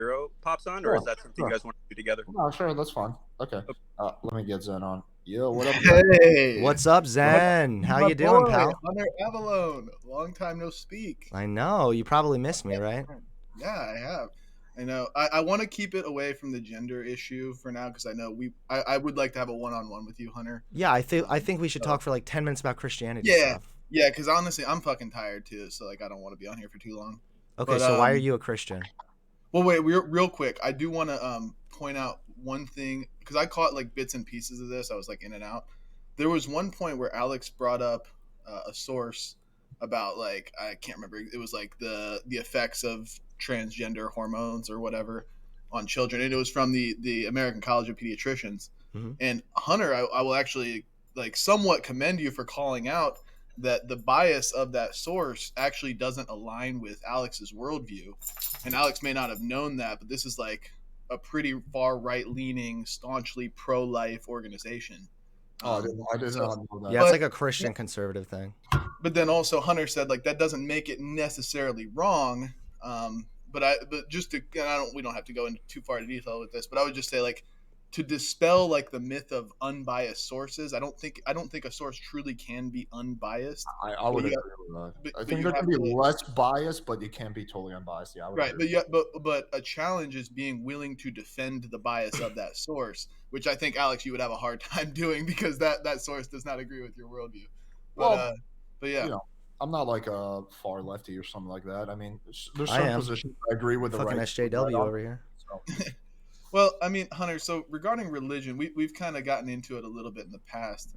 Shapiro pops on, or Sure, is that something you sure. guys want to do together? No, sure, that's fine. Okay. Let me get Zen on. Yo, what up, Zen? Hey, What's up, Zen? How my you doing, boy, pal? Hunter Avallone. Long time no speak. I know you probably missed me, right? Yeah, I have. I know. I want to keep it away from the gender issue for now because I know I would like to have a one-on-one with you, Hunter. Yeah, I think we should talk for like 10 minutes about Christianity Yeah, stuff. yeah. Because honestly, I'm fucking tired too. So like, I don't want to be on here for too long. Okay, But, so why are you a Christian? Well, wait, real quick. I do want to point out one thing because I caught like bits and pieces of this. I was like in and out. There was one point where Alex brought up a source about like I can't remember. It was like the effects of transgender hormones or whatever on children, and it was from the American College of Pediatricians. Mhm. And Hunter, I will actually like somewhat commend you for calling out that the bias of that source actually doesn't align with Alex's worldview. And Alex may not have known that, but this is like a pretty far right leaning, staunchly pro life organization. Oh, I did not know that. Yeah, it's like a Christian conservative thing. But then also Hunter said like that doesn't make it necessarily wrong. But just to, and we don't have to go into too far into detail with this, but I would just say like to dispel like the myth of unbiased sources, I don't think a source truly can be unbiased. I would agree with that. I think there can be less bias, but you can't be totally unbiased. Yeah, I would agree. But a challenge is being willing to defend the bias of that source, which I think Alex you would have a hard time doing because that source does not agree with your worldview. But yeah, you know, I'm not like a far lefty or something like that. I mean, there's I some am. positions I agree with. Fucking the SJW over here. So. Well, I mean, Hunter, so regarding religion, we've kind of gotten into it a little bit in the past.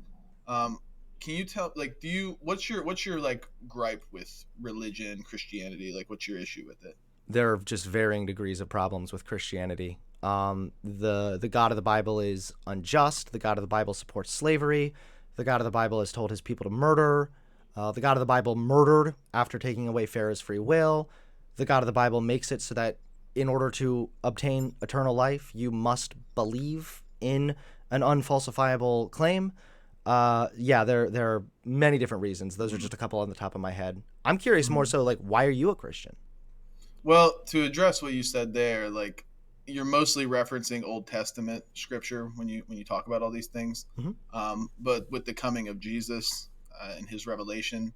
Can you tell, like, what's your like gripe with religion, Christianity? Like, what's your issue with it? There are just varying degrees of problems with Christianity. The God of the Bible is unjust. The God of the Bible supports slavery. The God of the Bible has told his people to murder. The God of the Bible murdered after taking away Pharaoh's free will. The God of the Bible makes it so that in order to obtain eternal life, you must believe in an unfalsifiable claim. Yeah, there are many different reasons. Those are just a couple on the top of my head. I'm curious more so, like, why are you a Christian? Well, to address what you said there, like, you're mostly referencing Old Testament scripture when you talk about all these things. Mm-hmm. But with the coming of Jesus and his revelation,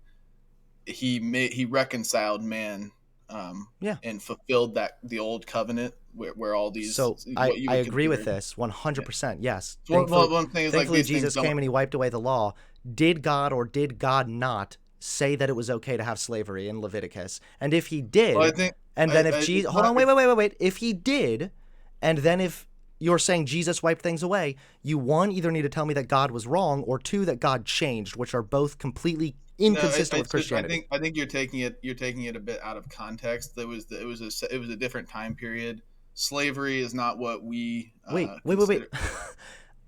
he reconciled man. And fulfilled the old covenant where all these. So I agree with this 100%. Yes. Thankfully, Jesus came and he wiped away the law. Did God or did God not say that it was okay to have slavery in Leviticus? And if he did, wait. If he did, and then if you're saying Jesus wiped things away, you one either need to tell me that God was wrong, or two that God changed, which are both completely inconsistent with Christianity. I think you're taking it a bit out of context. It was a different time period. Slavery is not what we wait.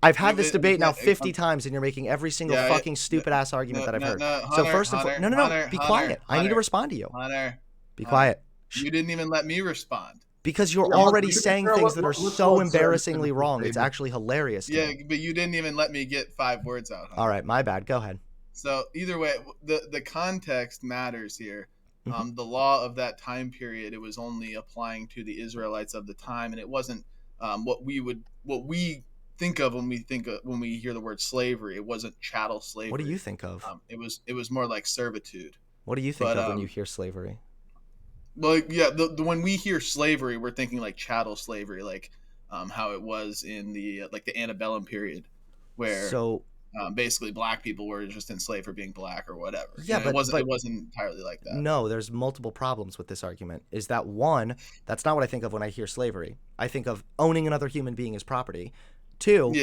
I've had this debate now 50 times, and you're making every single fucking stupid ass argument that I've heard. So first and foremost, be quiet. I need to respond to you. Hunter, be quiet. You didn't even let me respond. Because you're already saying things that are so embarrassingly wrong. It's actually hilarious. Yeah, but you didn't even let me get 5 words out. Hunter. All right, my bad. Go ahead. So either way, the context matters here. Mm-hmm. The law of that time period, it was only applying to the Israelites of the time, and it wasn't what we think of when we hear the word slavery. It wasn't chattel slavery. What do you think of? It was more like servitude. What do you think of when you hear slavery? Well, yeah, when we hear slavery, we're thinking like chattel slavery, like how it was in the antebellum period, where basically black people were just enslaved for being black or whatever. Yeah, but it wasn't entirely like that. No, there's multiple problems with this argument. Is that one, that's not what I think of when I hear slavery. I think of owning another human being as property. Two,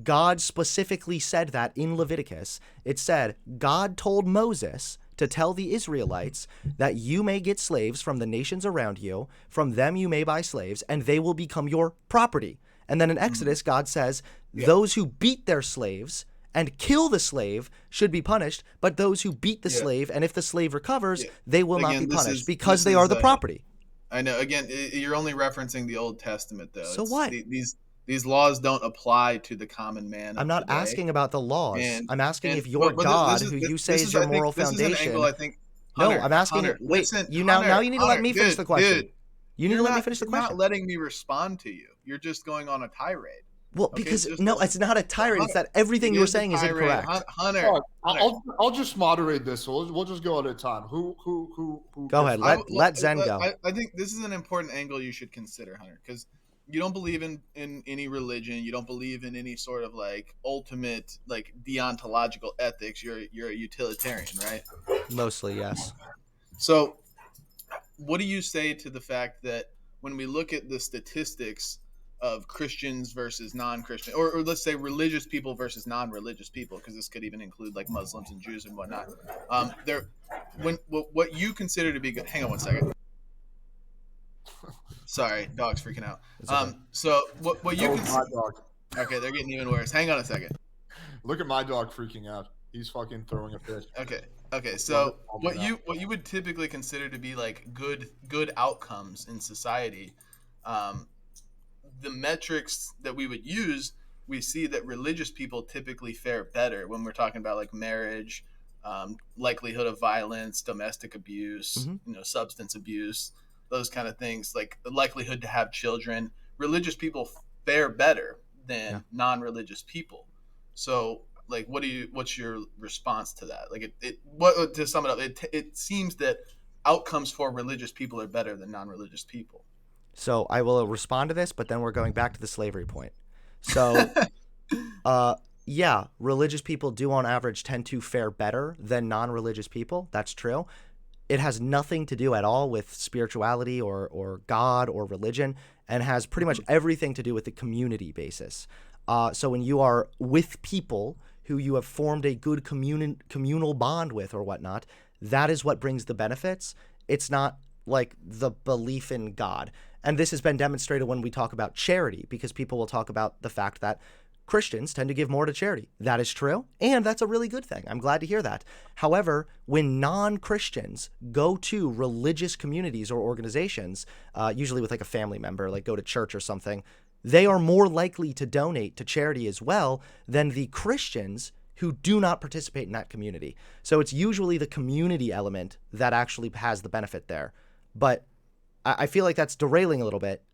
God specifically said that in Leviticus. It said, God told Moses to tell the Israelites that you may get slaves from the nations around you, from them you may buy slaves, and they will become your property. And then in Exodus, God says, those who beat their slaves and kill the slave should be punished, but those who beat the slave, and if the slave recovers, they will not be punished because they are the property. I know. Again, you're only referencing the Old Testament, though. So what? These laws don't apply to the common man. I'm not asking about the laws. I'm asking if your God, who you say is your moral foundation. This is an angle, I think. No, I'm asking. Wait, now you need to let me finish the question. You need to let me finish the question. You're not letting me respond to you. You're just going on a tirade. Well, Okay? because no, it's not a tirade. It's that everything you were saying is incorrect. Hunter, I'll just moderate this. So we'll just go at a time. Who? Go ahead. Let Zen go. I think this is an important angle you should consider, Hunter, because you don't believe in any religion. You don't believe in any sort of like ultimate like deontological ethics. You're a utilitarian, right? Mostly, yes. So, what do you say to the fact that when we look at the statistics of Christians versus non-Christian, or let's say religious people versus non-religious people, because this could even include like Muslims and Jews and whatnot. What you consider to be good. Hang on one second. Sorry, dog's freaking out. So what you my dog. Okay, they're getting even worse. Hang on a second. Look at my dog freaking out. He's fucking throwing a fit. Okay. So what you would typically consider to be like good outcomes in society, the metrics that we would use, we see that religious people typically fare better when we're talking about like marriage, likelihood of violence, domestic abuse, substance abuse, those kind of things, like the likelihood to have children. Religious people fare better than non-religious people. So like, what's your response to that? Like to sum it up, it seems that outcomes for religious people are better than non-religious people. So I will respond to this, but then we're going back to the slavery point. So, yeah, religious people do on average tend to fare better than non-religious people. That's true. It has nothing to do at all with spirituality or God or religion, and has pretty much everything to do with the community basis. So when you are with people who you have formed a good communal bond with or whatnot, that is what brings the benefits. It's not like the belief in God. And this has been demonstrated when we talk about charity, because people will talk about the fact that Christians tend to give more to charity. That is true, and that's a really good thing. I'm glad to hear that. However, when non-Christians go to religious communities or organizations, usually with like a family member, like go to church or something, they are more likely to donate to charity as well than the Christians who do not participate in that community. So it's usually the community element that actually has the benefit there. But I feel like that's derailing a little bit.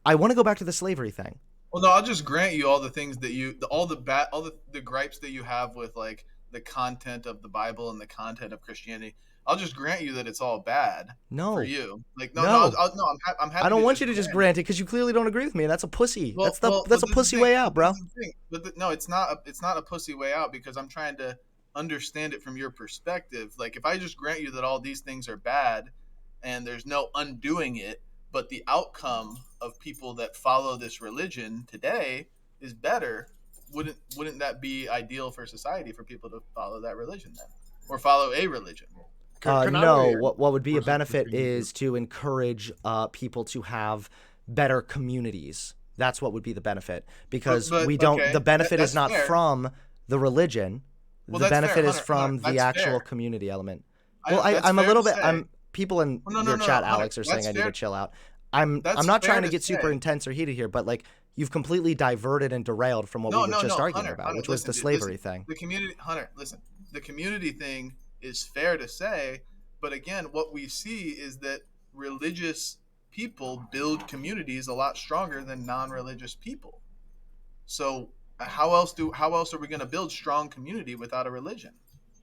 I want to go back to the slavery thing. Well, no, I'll just grant you all the things that all the gripes that you have with like the content of the Bible and the content of Christianity. I'll just grant you that it's all bad for you. Like I'm happy. I don't want you to just grant it, because you clearly don't agree with me. That's a pussy. That's a pussy way out, bro. No, it's not a pussy way out, because I'm trying to understand it from your perspective. Like if I just grant you that all these things are bad and there's no undoing it, but the outcome of people that follow this religion today is better, wouldn't that be ideal for society, for people to follow that religion then, or follow a religion? No, what would be a benefit is to encourage people to have better communities. That's what would be the benefit, because the benefit is not from the religion. The benefit is from the actual community element. Well, I'm a little bit. People in your chat, Alex, are saying I need to chill out. I'm not trying to get super intense or heated here, but like you've completely diverted and derailed from what we were just arguing about, which was the slavery thing. The community thing is fair to say, but again, what we see is that religious people build communities a lot stronger than non-religious people. So how else are we going to build strong community without a religion?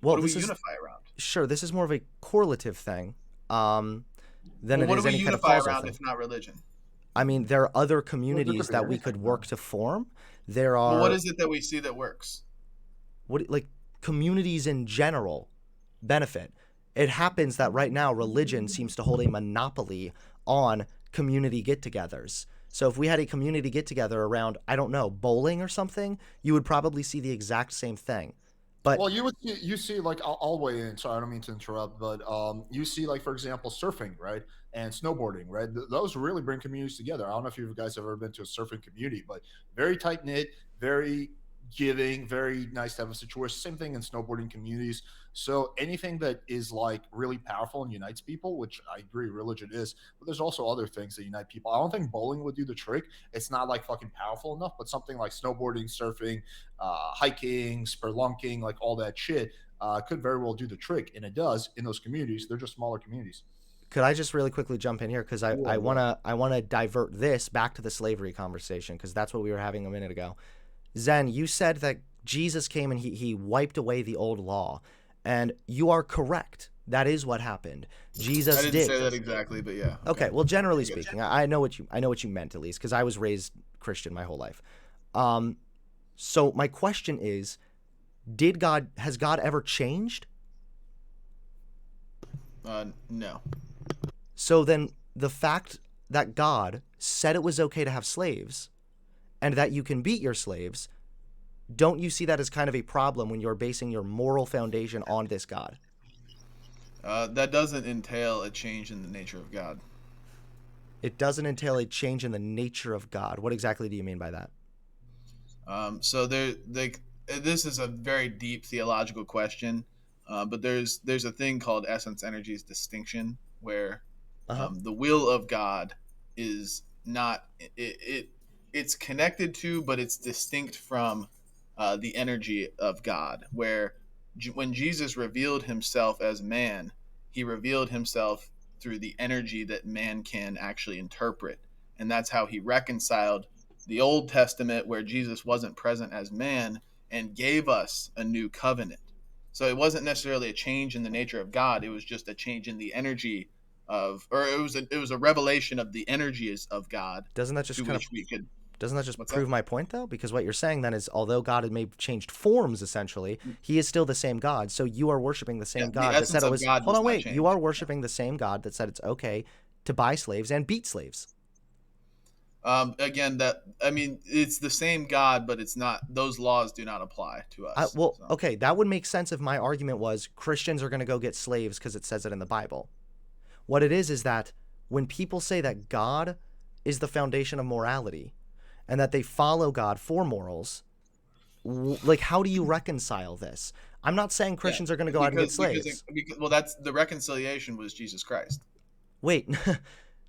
Well, what do we unify around? Sure, this is more of a correlative thing than it is any kind of causal thing. What do we unify around if not religion? I mean, there are other communities that we could work to form. There are. Well, what is it that we see that works? Like communities in general benefit. It happens that right now religion seems to hold a monopoly on community get-togethers. So if we had a community get-together around, I don't know, bowling or something, you would probably see the exact same thing. But well, you see like I'll weigh in. Sorry, I don't mean to interrupt, but you see like, for example, surfing, right, and snowboarding, right. Those really bring communities together. I don't know if you guys have ever been to a surfing community, but very tight knit, very giving, very nice to have a situation. Same thing in snowboarding communities. So anything that is like really powerful and unites people, which I agree religion is, but there's also other things that unite people. I don't think bowling would do the trick. It's not like fucking powerful enough, but something like snowboarding, surfing, hiking, spelunking, like all that shit could very well do the trick. And it does in those communities. They're just smaller communities. Could I just really quickly jump in here, because I Yeah. wanna divert this back to the slavery conversation, because that's what we were having a minute ago. Zen, you said that Jesus came and he wiped away the old law, and you are correct. That is what happened. I Jesus didn't did. say that exactly, but yeah. Okay, well, generally speaking, I know what you meant, at least, because I was raised Christian my whole life. So my question is, has God ever changed? No. So then the fact that God said it was okay to have slaves and that you can beat your slaves, don't you see that as kind of a problem when you're basing your moral foundation on this God? That doesn't entail a change in the nature of God. It doesn't entail a change in the nature of God. What exactly do you mean by that? So this is a very deep theological question, but there's a thing called essence energies distinction, where the will of God is not it's connected to, but it's distinct from the energy of God. Where when Jesus revealed himself as man, he revealed himself through the energy that man can actually interpret, and that's how he reconciled the Old Testament, where Jesus wasn't present as man, and gave us a new covenant. So it wasn't necessarily a change in the nature of God; it was just a change in the energy of, or it was a revelation of the energies of God. Doesn't that just to kind which of we could. doesn't that just What's prove that? my point, though? Because what you're saying then is, although God may have changed forms, essentially, he is still the same God. So you are worshiping the Yeah, same the God that said essence it of was. God Hold does on, not wait. You change. are worshiping the same God that said it's okay to buy slaves and beat slaves. Again, it's the same God, but it's not. Those laws do not apply to us. So. Okay, that would make sense if my argument was Christians are going to go get slaves because it says it in the Bible. What it is that when people say that God is the foundation of morality and that they follow God for morals, like, how do you reconcile this? I'm not saying Christians are going to go out and get slaves. Well, that's the reconciliation was Jesus Christ. Wait,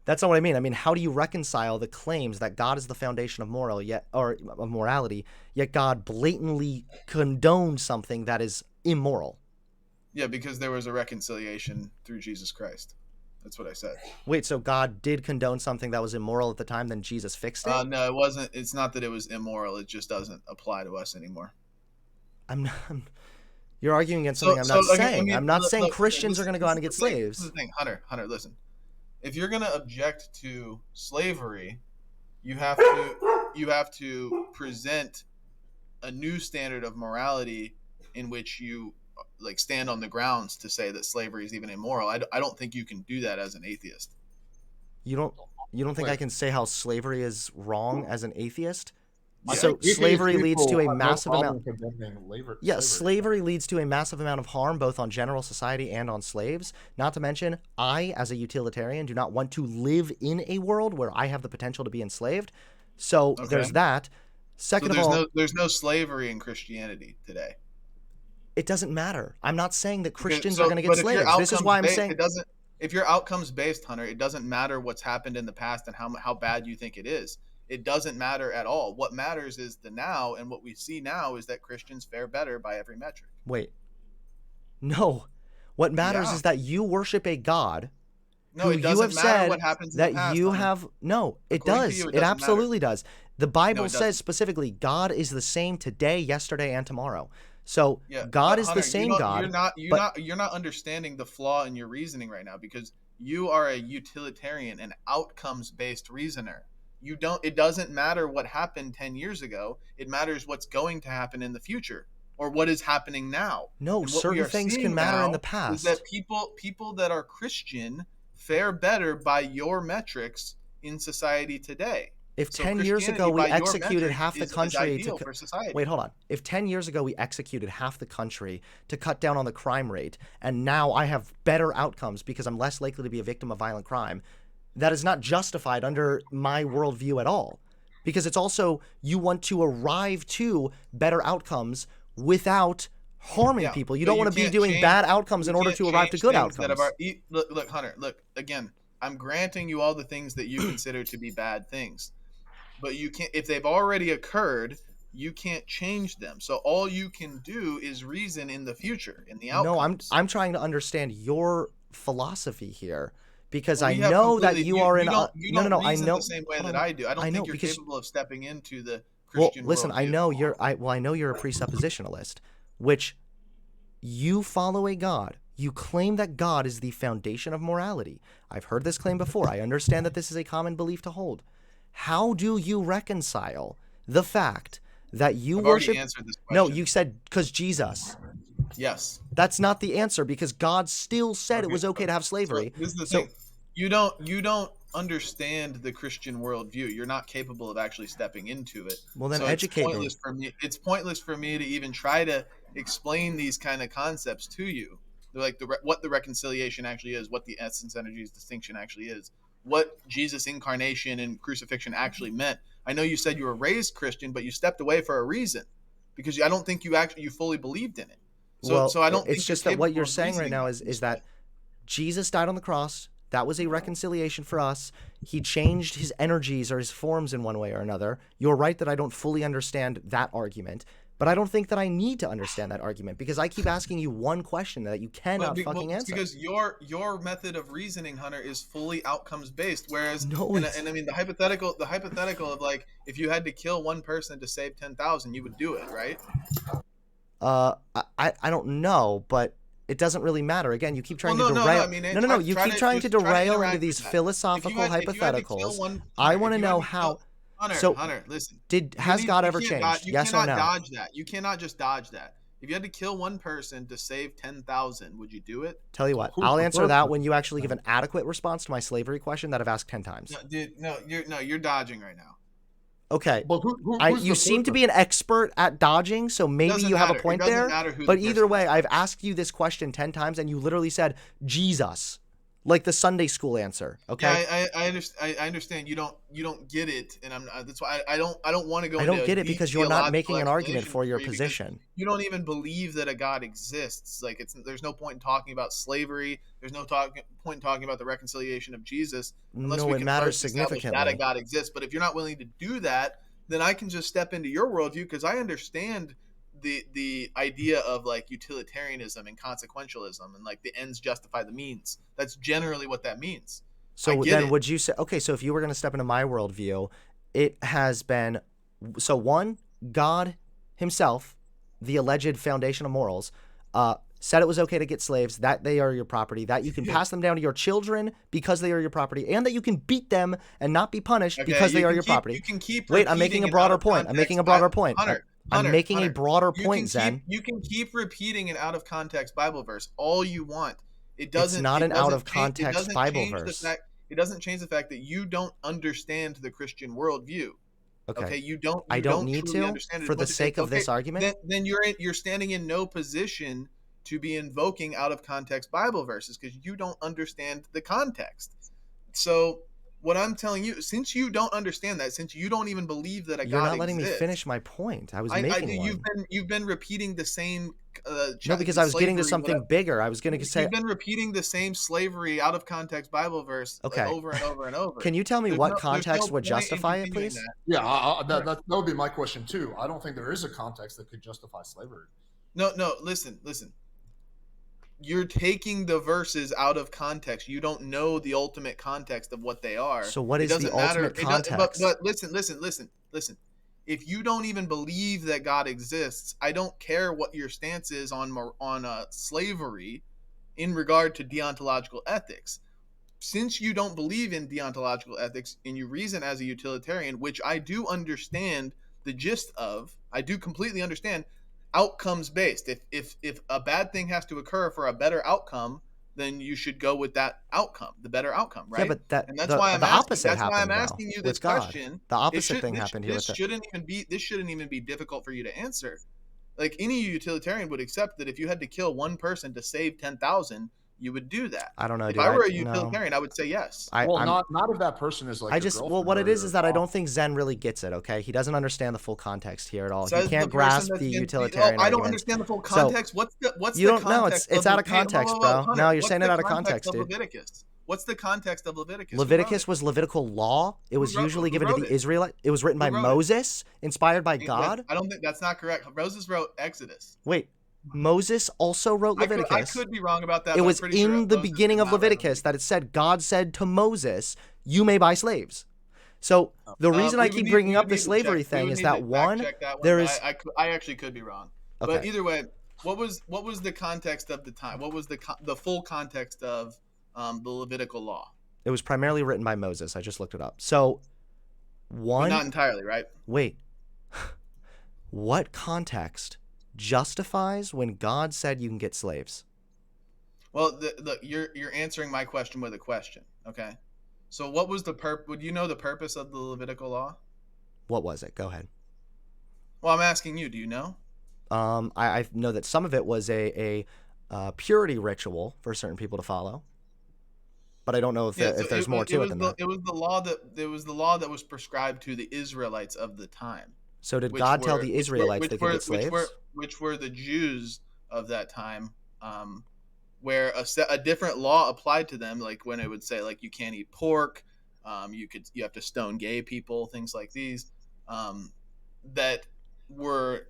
that's not what I mean. I mean, how do you reconcile the claims that God is the foundation of of morality, yet God blatantly condones something that is immoral? Yeah, because there was a reconciliation through Jesus Christ. That's what I said. Wait, so God did condone something that was immoral at the time, then Jesus fixed it? No, it wasn't. It's not that it was immoral. It just doesn't apply to us anymore. I'm not. You're arguing against something I'm not saying. I'm not saying look, Christians are going to go out and get slaves. This is the thing, Hunter. Listen. If you're going to object to slavery, you have to present a new standard of morality in which you stand on the grounds to say that slavery is even immoral. I don't think you can do that as an atheist. You don't think I can say how slavery is wrong as an atheist? I So think slavery leads to a have no massive amount. problem condemning Yeah, slavery leads to a massive amount of harm both on general society and on slaves. Not to mention, I, as a utilitarian, do not want to live in a world where I have the potential to be enslaved. So there's that. Second of all, there's no slavery in Christianity today. It doesn't matter. I'm not saying that Christians are going to get slaves. This is why I'm saying it doesn't. If you're outcomes based, Hunter, it doesn't matter what's happened in the past and how bad you think it is. It doesn't matter at all. What matters is the now, and what we see now is that Christians fare better by every metric. Wait. No. What matters is that you worship a God who you have said what happens that in the past, you have. No, it does. You, it absolutely does. The Bible says specifically God is the same today, yesterday, and tomorrow. So God is Hunter, the same God. You're not understanding the flaw in your reasoning right now, because you are a utilitarian, an outcomes-based reasoner. It doesn't matter what happened 10 years ago. It matters what's going to happen in the future, or what is happening now. No, certain things can matter in the past. Is that people that are Christian fare better by your metrics in society today. If 10 years ago we executed half the country Wait, hold on. If 10 years ago we executed half the country to cut down on the crime rate, and now I have better outcomes because I'm less likely to be a victim of violent crime, that is not justified under my worldview at all. Because it's also, you want to arrive to better outcomes without harming people. You don't want to be doing bad outcomes in order to arrive to good outcomes. Look, Hunter, again, I'm granting you all the things that you consider to be bad things. But you can't, if they've already occurred, you can't change them. So all you can do is reason in the future, in the outcomes. No, I'm trying to understand your philosophy here, because Well, I know that you are in you don't no, I reason the know. same way Hold that on. I do. I don't I know think you're because capable of stepping into the well, Christian listen, I worldview. know you're a presuppositionalist, which you follow a God. You claim that God is the foundation of morality. I've heard this claim before. I understand that this is a common belief to hold. How do you reconcile the fact that you I've already worship? answered this No, question. you said because Jesus. Yes. That's not the answer because God still said it was okay to have So slavery. this is the So thing. You don't understand the Christian worldview. You're not capable of actually stepping into it. well, then So it's educate me. pointless for me. It's pointless for me to even try to explain these kind of concepts to you. Like what the reconciliation actually is, what the essence energies distinction actually is, what Jesus incarnation and crucifixion actually meant. I know you said you were raised Christian, but you stepped away for a reason because I don't think you fully believed in it. So Well, so I don't it's think you're just that what capable you're of saying right reasoning now that is from this that point. Jesus died on the cross. That was a reconciliation for us. He changed his energies or his forms in one way or another. You're right that I don't fully understand that argument, but I don't think that I need to understand that argument because I keep asking you one question that you cannot fucking It's answer. because your method of reasoning, Hunter, is fully outcomes based. Whereas, No, and, it's and I mean the hypothetical of like if you had to kill one person to save 10,000, you would do it, right? I don't know, but it doesn't really matter. Again, you keep Well, trying to no. I derail. mean, No. You keep trying to try to derail into interact with these that. philosophical If you had to kill hypotheticals. one I Hunter, want if to you had know to kill how. Hunter, So, Hunter, listen. has God You ever can't dodge. changed? You Yes or cannot no? dodge that. You cannot just dodge that. If you had to kill one person to save 10,000, would you do it? Tell you what, Who's I'll the answer that person? when you actually give an adequate response to my slavery question that I've asked 10 times. No, dude, you're dodging right now. Okay. But who's You the seem to person? be an expert at dodging, so It maybe doesn't you have a matter. It point doesn't there. matter who the But either person way, is. I've asked you this question 10 times and you literally said Jesus. Like the Sunday school answer, okay? Yeah, I understand. You don't get it, and that's why I don't want to go I into don't a get it deep because you're not theological making an argument explanation for your for you because position. you don't even believe that a God exists. Like there's no point in talking about slavery. There's no point in talking about the reconciliation of Jesus unless No, we it can matters first establish that a significantly. God exists. But if you're not willing to do that, then I can just step into your worldview because I understand the idea of like utilitarianism and consequentialism and like the ends justify the means. That's generally what that means. I So get then it. would you say, okay, so if you were going to step into my worldview, it has been, so one, God himself, the alleged foundation of morals, said it was okay to get slaves, that they are your property, that you can pass them down to your children because they are your property, and that you can beat them and not be punished Okay, because they are your property. you can keep Wait, I'm making repeating a it out broader of point. I'm making context. a broader point. I'm Hunter, making a Hunter, broader point, Zen. you can keep repeating an out of context Bible verse all you want. It's not an out of It context doesn't Bible change the verse. fact that you don't understand the Christian worldview. Okay. Okay, I you don't don't need truly to understand it. for the sake of Okay, this argument. then you're standing in no position to be invoking out of context Bible verses because you don't understand the context. So what I'm telling you, since you don't understand that, since you don't even believe that a You're God not letting me exists, finish my point. I was I making one. you've been repeating the same No, because I was getting to slavery. something bigger. I was going to say, You've been repeating the same slavery out of context Bible verse like okay, over and over and over. can you tell me what There's no context would point in justify it, continuing please? that. Yeah, that would be my question too. I don't think there is a context that could justify slavery. No, listen. You're taking the verses out of context. You don't know the ultimate context of what they are. So what It is the doesn't matter. ultimate context? But listen. If you don't even believe that God exists, I don't care what your stance is on slavery in regard to deontological ethics. Since you don't believe in deontological ethics and you reason as a utilitarian, which I do understand the gist of, I do completely understand outcomes based. If a bad thing has to occur for a better outcome, then you should go with that outcome, the better outcome, Yeah, right? but that And the opposite that's why I'm happened though asking you this with God. question. The opposite thing happened here with This shouldn't even be difficult for you to answer. Like any utilitarian would accept that if you had to kill one person to save 10,000, you would do that. I don't know, If dude. I were a No. utilitarian, I would say yes. Well, I'm not if that person is like I your just girlfriend what it or is that I your don't think Zen really gets it. Okay, he doesn't understand the full context here at all. He Says the can't person grasp that's the been. utilitarian I don't argument. understand the full So context. What's you the don't know. context It's of out of hey, context, bro. Hunter, No, you're what's saying the it out of context context, of dude. Leviticus? What's the context of Leviticus? Leviticus was Levitical law. It was usually given to wrote the it? Israelite. It was written Who by wrote it? Moses, inspired by God. I don't think that's not correct. Moses wrote Exodus. Wait, Moses also wrote I Leviticus. could be wrong about that, It but I'm was pretty sure in the Moses beginning did of not write Leviticus that it said God said to Moses, "You may buy slaves." So the reason I keep bringing up the slavery thing is that one, check that one, there but is I actually could be wrong. But okay. either way, what was the context of the time? What was the full context of the Levitical law? It was primarily written by Moses. I just looked it up. So But one, not entirely, right? wait, what context justifies when God said you can get slaves? Well, you're answering my question with a question. Okay. So what was would you know the purpose of the Levitical law? What was it? Go ahead. Well, I'm asking you, do you know? I know that some of it was a purity ritual for certain people to follow, but I don't know if, Yeah, so if there's more to it than that. it was the law that was prescribed to the Israelites of the time, So did God tell the Israelites they could get slaves? which were the Jews of that time, where a different law applied to them, like when it would say like you can't eat pork, you have to stone gay people, things like these, that were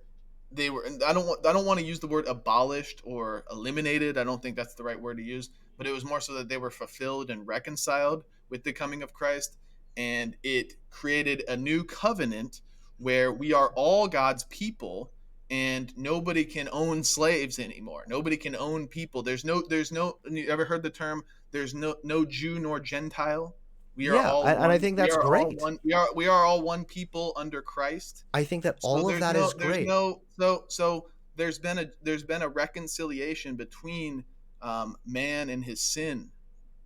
they were. I don't want to use the word abolished or eliminated. I don't think that's the right word to use, but it was more so that they were fulfilled and reconciled with the coming of Christ, and it created a new covenant where we are all God's people, and nobody can own slaves anymore. Nobody can own people. You ever heard the term there's no Jew nor Gentile? We are Yeah, all and I one. think We that's are all great. one. We are all one people under Christ. I think that So all of that is there's great. no so there's been a reconciliation between man and his sin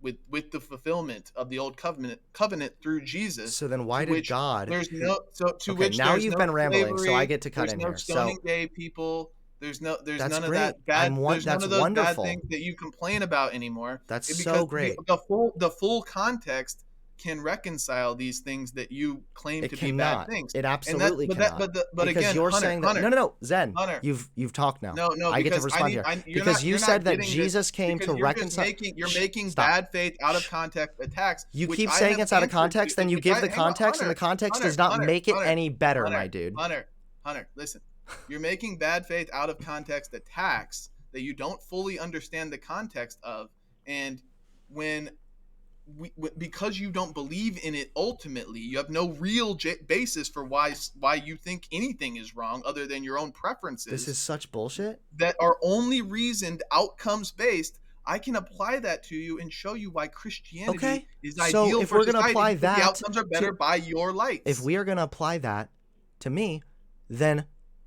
with the fulfillment of the old covenant through Jesus, So then why to did which God? there's no so to Okay, which now there's you've no been rambling, so I slavery, get to cut there's in no here. So stoning gay people, there's that's none of great. that bad, there's none That's of those bad wonderful. things that you complain about anymore. That's Because so great. the full context can reconcile these things that you claim It to be bad cannot. things. It And that absolutely but that cannot. but Because again, you're Hunter, saying that no, Zen, Hunter, you've talked now. no, I get to because respond here. Because you you're said not that getting this, Jesus came to because reconcile. you're Shh, making stop. bad faith out of Shh. context attacks, You which keep I saying have it's out of answered to. context, then you Which give I the hang on, context, and the context does not make it any better, my dude. Hunter, making bad faith out of context attacks that you don't fully understand the context of, and when because you don't believe in it ultimately, you have no real basis for why you think anything is wrong other than your own This preferences is such bullshit. that are only reasoned outcomes based. I can apply that to you and show you why Christianity Okay. is So ideal if for we're gonna society, apply because the that outcomes are better to, by your if lights. we are gonna apply that to me, then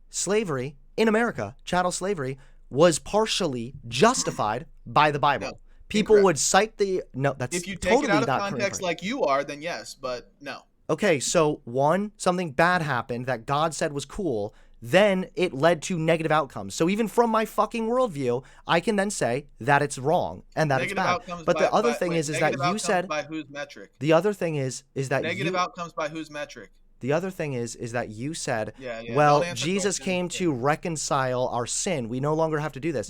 slavery in America, chattel slavery, was partially justified by the No, Bible. People incorrect. would cite the no. That's If you take it totally out of not context correct. like you are, then yes, but no. Okay, so one, something bad happened that God said was cool, then it led to negative outcomes. So even from my fucking worldview, I can then say that it's wrong and that it's Negative bad. outcomes But the other by thing wait, is that negative you outcomes said by whose metric? the other thing is that Negative you outcomes by whose metric? the other thing is that you said, Yeah. Don't well, answer Jesus questions. came to reconcile our sin. We no longer have to do this.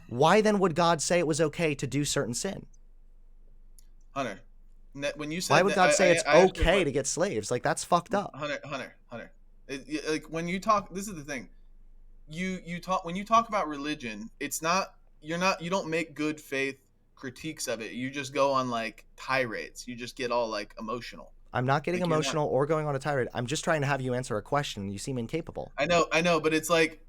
Why then would God say it was okay to do certain sin? Hunter, when you Why said would God say it's I asked you a okay to question. get slaves? Like that's fucked up. Hunter. Like when you talk, this is the thing. You talk when you talk about religion, it's not you don't make good faith critiques of it. You just go on like tirades. You just get all like emotional. I'm not getting Like you're not. emotional or going on a tirade. I'm just trying to have you answer a question. You seem incapable. I know, but it's like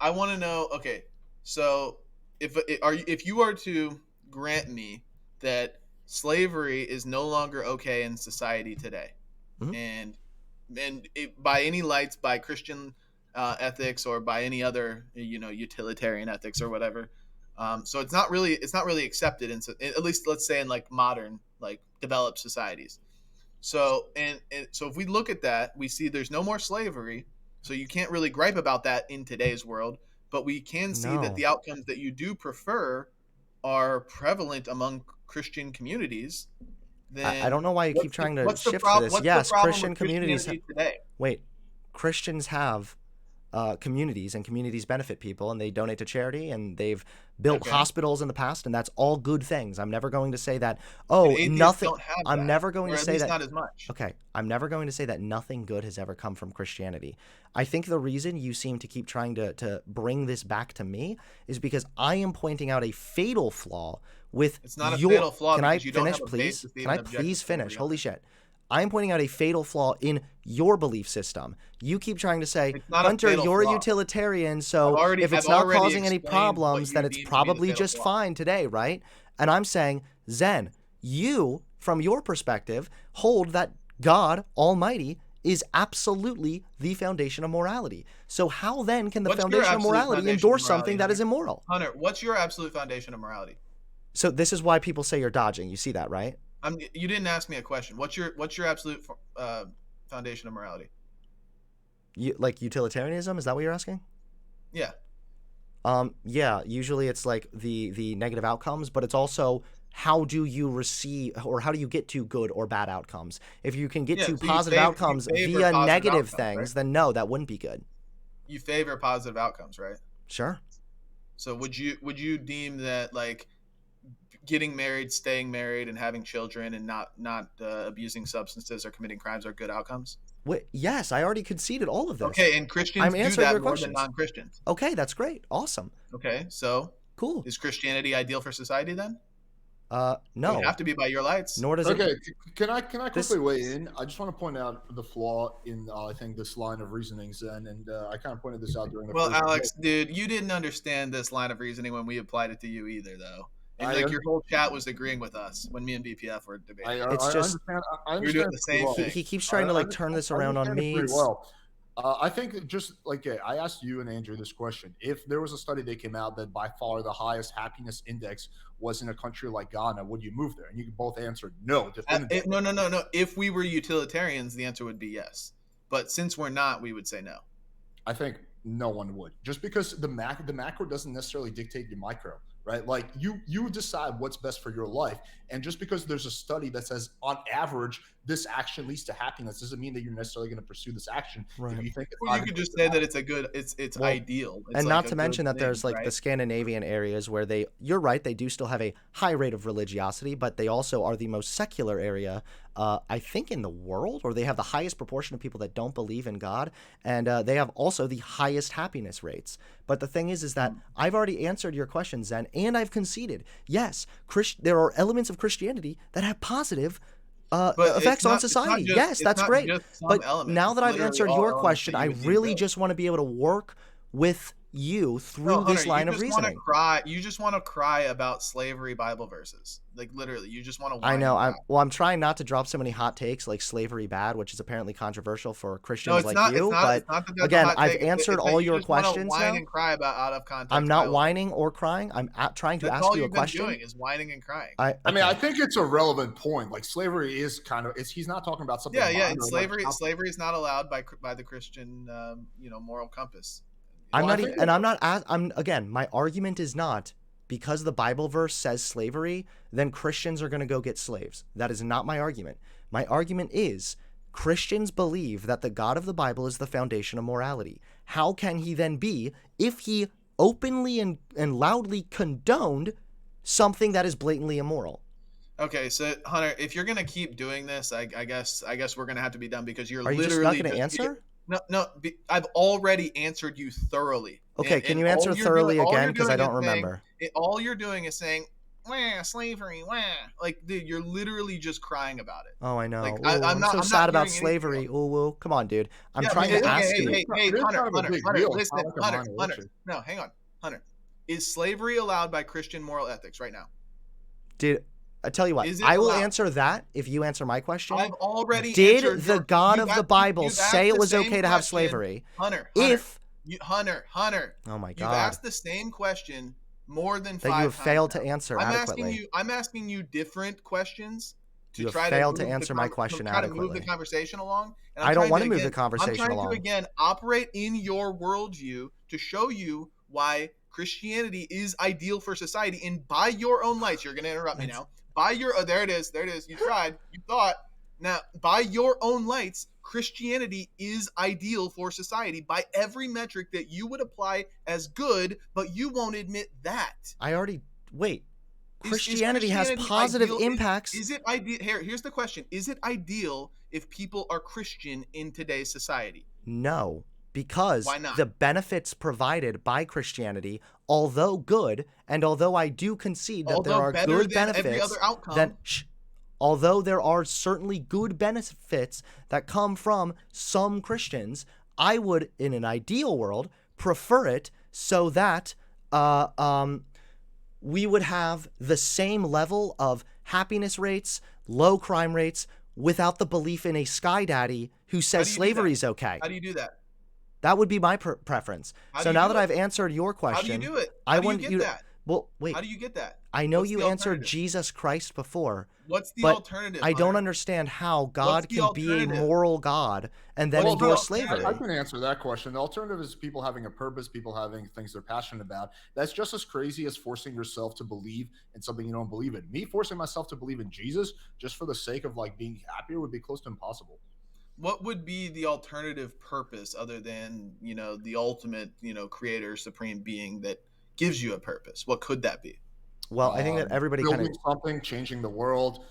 I want to know. Okay, so if you are to grant me that slavery is no longer okay in society today, Mm-hmm. and by any lights, by Christian ethics or by any other utilitarian ethics or whatever, so it's not really accepted at least let's say in like modern like developed societies. So and so if we look at that, we see there's no more slavery. So you can't really gripe about that in today's world, but we can see that No. the outcomes that you do prefer are prevalent among Christian communities. I Then don't know why you keep trying to shift for this. what's the Yes, problem Christian with communities. Christianity today? Wait, Christians have communities, and communities benefit people, and they donate to charity, and they've built hospitals in the past, and that's all good things. I'm never going to say that, nothing. I'm never going to say that. Not as much. Okay, I'm never going to say that nothing good has ever come from Christianity. I think the reason you seem to keep trying to bring this back to me is because I am pointing out a fatal flaw with It's not a fatal flaw. Can I because you don't finish, have a please? basis to Can I even object please to finish? somebody Holy else. shit. I am pointing out a fatal flaw in your belief system. You keep trying to say, It's not a Hunter, fatal you're a flaw. utilitarian, so if it's I've not already causing any explained problems, what then you it's deem to be the probably fatal just flaw. fine today, right? And I'm saying, Zen, you, from your perspective, hold that God Almighty is absolutely the foundation of morality. So how then can the What's your foundation of absolute morality foundation of endorse morality, something that is Hunter? immoral? Hunter, what's your absolute foundation of morality? So this is why people say you're dodging. You see that, right? You didn't ask me a question. What's your absolute foundation of morality? Like utilitarianism? Is that what you're asking? Yeah. Yeah, usually it's like the negative outcomes, but it's also how do you receive, or how do you get to good or bad outcomes? If you can get to so positive outcomes via negative things, then no, that wouldn't be good. You favor positive outcomes, right? Sure. So would you deem that like getting married, staying married, and having children, and not abusing substances or committing crimes are good outcomes? Wait, yes, I already conceded all of this. Okay, and Christians do that more than non-Christians. Okay, that's great. Awesome. Okay, so cool. Is Christianity ideal for society then? No. It would have to be by your lights. Nor does it. Can I quickly weigh in? I just want to point out the flaw in I think this line of reasoning, Zen, and I kind of pointed this out during the. Well, Alex, dude, you didn't understand this line of reasoning when we applied it to you either, though. And like your whole chat was agreeing with us when me and BPF were debating. It's just I understand you're doing the same thing. He keeps trying to like turn this around on me. Well. I think just like I asked you and Andrew this question. If there was a study that came out that by far the highest happiness index was in a country like Ghana, would you move there? And you both answered no. No. If we were utilitarians, the answer would be yes. But since we're not, we would say no. I think no one would. Just because the macro doesn't necessarily dictate the micro, right? Like you decide what's best for your life. And just because there's a study that says on average this action leads to happiness doesn't mean that you're necessarily going to pursue this action. Right. If you think you could just say that it's a good, it's ideal. It's and like not to mention that there's like the Scandinavian areas where you're right, they do still have a high rate of religiosity, but they also are the most secular area, I think, in the world, or they have the highest proportion of people that don't believe in God, and they have also the highest happiness rates. But the thing is that I've already answered your question, Zen, and I've conceded. Yes, there are elements of Christianity that have positive effects on society. Yes, that's great. But now that I've answered your question, I really just want to be able to work with you through this line of reasoning. You just want to cry about slavery Bible verses. Like literally, you just want to. I know. I'm trying not to drop so many hot takes like slavery bad, which is apparently controversial for Christians like you. But again, I've answered all your questions now. Whine and cry about out of context. I'm not whining or crying. I'm trying to ask you a question. That's all you've been doing is whining and crying. I mean, I think it's a relevant point. Like slavery is kind of. He's not talking about something. Yeah. And slavery is not allowed by the Christian, moral compass. I'm again, my argument is not because the Bible verse says slavery, then Christians are going to go get slaves. That is not my argument. My argument is Christians believe that the God of the Bible is the foundation of morality. How can he then be if he openly and loudly condoned something that is blatantly immoral? Okay, so Hunter, if you're going to keep doing this, I guess we're going to have to be done because you're literally just not going to answer? No, I've already answered you thoroughly. Okay, can you answer thoroughly again? Because I don't remember. All you're doing is saying, wah, slavery, wah. Like, dude, you're literally just crying about it. Oh, I know. Like, I'm so sad about slavery. Ooh, come on, dude. I'm trying to ask you. Hey, Hunter, listen, Hunter. No, hang on. Hunter, is slavery allowed by Christian moral ethics right now? Dude, I tell you what, I will answer that if you answer my question. I've already answered the God of the Bible say it was okay to have slavery? Hunter. Hunter. Oh my God. You've asked the same question more than 5 times. That you have failed to answer adequately. I'm asking you different questions to try to answer my question adequately. To move the conversation along. I don't want to move the conversation along. I'm trying to again operate in your worldview to show you why Christianity is ideal for society, and by your own lights. You're going to interrupt me now. There it is. You tried. You thought. Now, by your own lights, Christianity is ideal for society by every metric that you would apply as good, but you won't admit that. Wait. Is Christianity has Christianity positive ideal? impacts. Is it ideal? Here's the question. Is it ideal if people are Christian in today's society? No, because Why not? the benefits provided by Christianity, although good, and although I do concede that there Although are better good than every benefits, other outcome. although there are certainly good benefits that come from some Christians, I would, in an ideal world, prefer it so that we would have the same level of happiness rates, low crime rates, without the belief in a sky daddy who says slavery is okay. How do you do that? That would be my preference. So now that I've answered your question, how do you do it? I want you that? Well, wait. How do you get that? I know you answered Jesus Christ before. What's the but alternative? I don't understand how God can be a moral God and then endorse slavery. I can answer that question. The alternative is people having a purpose, people having things they're passionate about. That's just as crazy as forcing yourself to believe in something you don't believe in. Me forcing myself to believe in Jesus just for the sake of like being happier would be close to impossible. What would be the alternative purpose other than, the ultimate, creator, supreme being that gives you a purpose? What could that be? Well, I think that everybody building something, changing the world,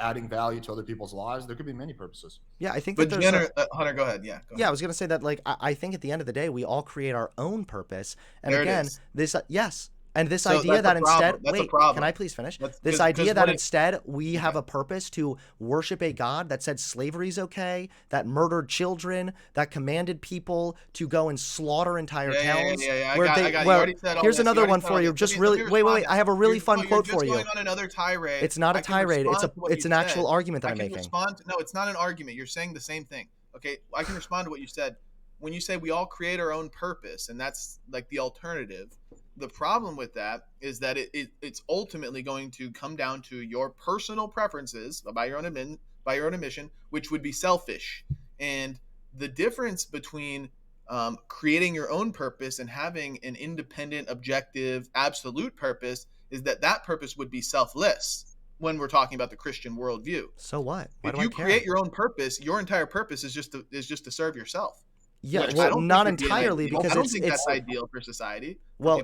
adding value to other people's lives. There could be many purposes. Yeah, I think that there's Hunter, go ahead. Yeah, I was going to say that, like, I think at the end of the day, we all create our own purpose. And there again, this So idea that instead, wait, can I please finish? This idea that instead we have a purpose to worship a God that said slavery is okay, that murdered children, that commanded people to go and slaughter entire towns. Here's another one for you. Just really, wait. I have a really fun quote for you. You're going on another tirade. It's not a tirade. It's an actual argument that I'm making. No, it's not an argument. You're saying the same thing. Okay, I can respond to what you said. When you say we all create our own purpose, and that's like the alternative, the problem with that is that it's ultimately going to come down to your personal preferences by your own admission, which would be selfish. And the difference between creating your own purpose and having an independent, objective, absolute purpose is that purpose would be selfless when we're talking about the Christian worldview. So what? If you create your own purpose, your entire purpose is just to serve yourself. Yeah, well, not entirely, because I don't think that's ideal for society. Well,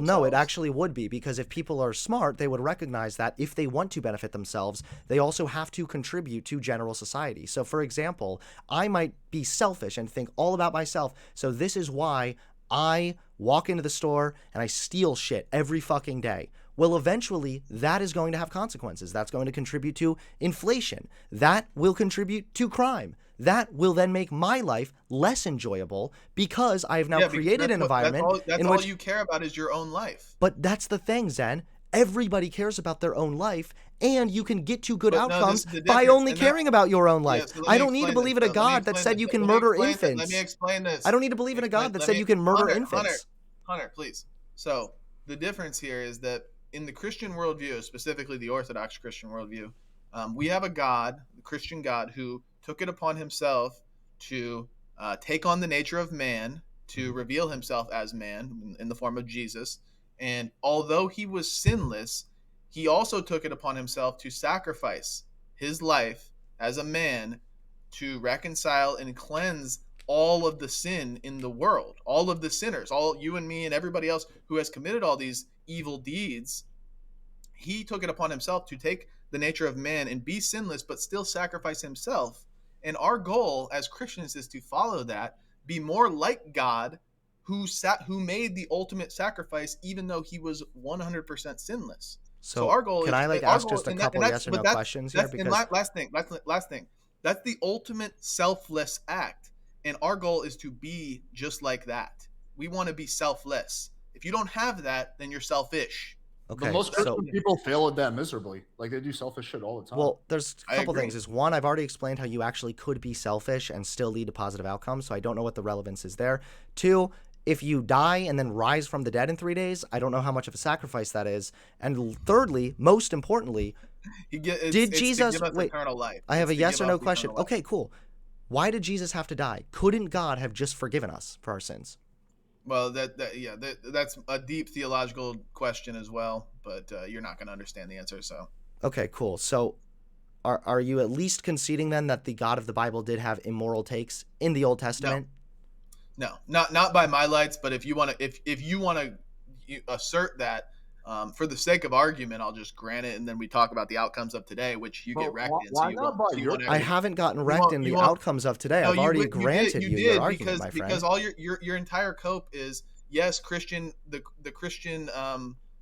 no, it actually would be, because if people are smart, they would recognize that if they want to benefit themselves, they also have to contribute to general society. So, for example, I might be selfish and think all about myself. So this is why I walk into the store and I steal shit every fucking day. Well, eventually, that is going to have consequences. That's going to contribute to inflation. That will contribute to crime. That will then make my life less enjoyable because I have now created an environment in which all you care about is your own life. But that's the thing, Zen. Everybody cares about their own life, and you can get to good outcomes by only caring about your own life. I don't need to believe in a God that said you can murder infants. Let me explain this. I don't need to believe in a God that said you can murder infants. Hunter, please. So the difference here is that in the Christian worldview, specifically the Orthodox Christian worldview, we have a God, the Christian God, who took it upon himself to take on the nature of man, to reveal himself as man in the form of Jesus. And although he was sinless, he also took it upon himself to sacrifice his life as a man to reconcile and cleanse all of the sin in the world, all of the sinners, all you and me and everybody else who has committed all these evil deeds. He took it upon himself to take the nature of man and be sinless, but still sacrifice himself. And our goal as Christians is to follow that, be more like God, who made the ultimate sacrifice, even though he was 100% sinless. So our goal can I ask just a couple yes or no questions here? Because last thing. That's the ultimate selfless act, and our goal is to be just like that. We want to be selfless. If you don't have that, then you're selfish. Okay, but most Christian people fail at that miserably. Like, they do selfish shit all the time. Well, there's a couple things. Is one, I've already explained how you actually could be selfish and still lead to positive outcomes, so I don't know what the relevance is there. Two, if you die and then rise from the dead in 3 days, I don't know how much of a sacrifice that is. And thirdly, most importantly, did Jesus wait? Eternal life. I have a yes or no question. Okay, cool. Why did Jesus have to die? Couldn't God have just forgiven us for our sins? Well, that's a deep theological question as well, but you're not going to understand the answer. So okay, cool. So are you at least conceding then that the God of the Bible did have immoral takes in the Old Testament? No, not by my lights. But if you want to, if you want to assert that, for the sake of argument, I'll just grant it, and then we talk about the outcomes of today, which you get wrecked in. Why not by your? I haven't gotten wrecked in the outcomes of today. No, I've already granted you your argument, my friend. Because all your entire cope is, yes, the Christian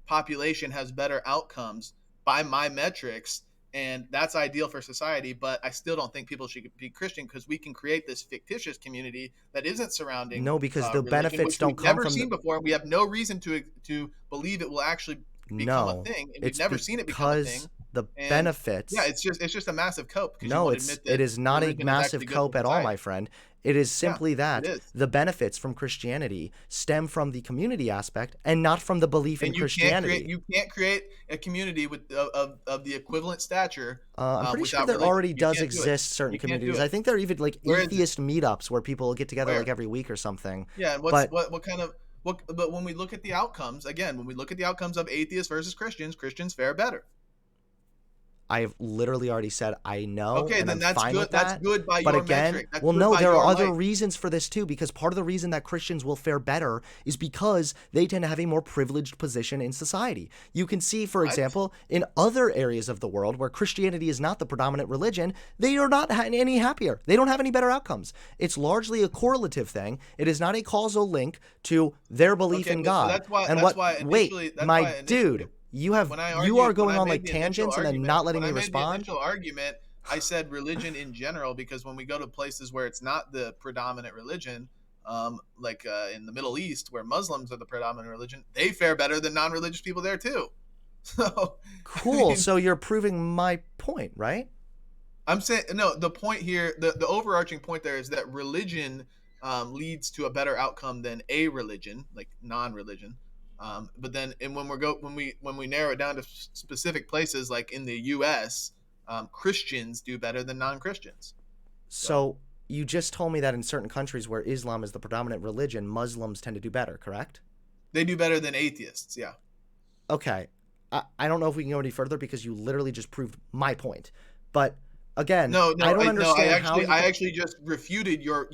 population has better outcomes by my metrics, and that's ideal for society. But I still don't think people should be Christian, because we can create this fictitious community that isn't surrounding. No, because the religion, benefits don't come never from seen before, and we have no reason to believe it will actually become a thing. And we've never seen it become a thing. The benefits. Yeah, it's just a massive cope. No, it is not a massive cope at all, my friend. It is simply that the benefits from Christianity stem from the community aspect and not from the belief in Christianity. You can't create a community of the equivalent stature. I'm pretty sure there already does exist certain communities. I think there are even like atheist meetups where people get together like every week or something. Yeah, and what kind of but when we look at the outcomes, again, when we look at the outcomes of atheists versus Christians fare better. I've literally already said I know. Okay, and then I'm that's fine good. with that. That's good by but your again, metric. That's well, good no, by there your are other life. reasons for this too. Because part of the reason that Christians will fare better is because they tend to have a more privileged position in society. You can see, for example, in other areas of the world where Christianity is not the predominant religion, they are not any happier. They don't have any better outcomes. It's largely a correlative thing. It is not a causal link to their belief in God. Dude. You are going on like tangents and then not letting me respond. The initial argument, I said religion in general, because when we go to places where it's not the predominant religion, like in the Middle East, where Muslims are the predominant religion, they fare better than non-religious people there too. So cool. So you're proving my point, right? I'm saying no. The point here, the overarching point there is that religion leads to a better outcome than a religion, like non-religion. But then, and when we narrow it down to specific places, like in the U.S., Christians do better than non-Christians. So you just told me that in certain countries where Islam is the predominant religion, Muslims tend to do better, correct? They do better than atheists, yeah. Okay, I don't know if we can go any further because you literally just proved my point. But again, I don't understand how I actually just refuted your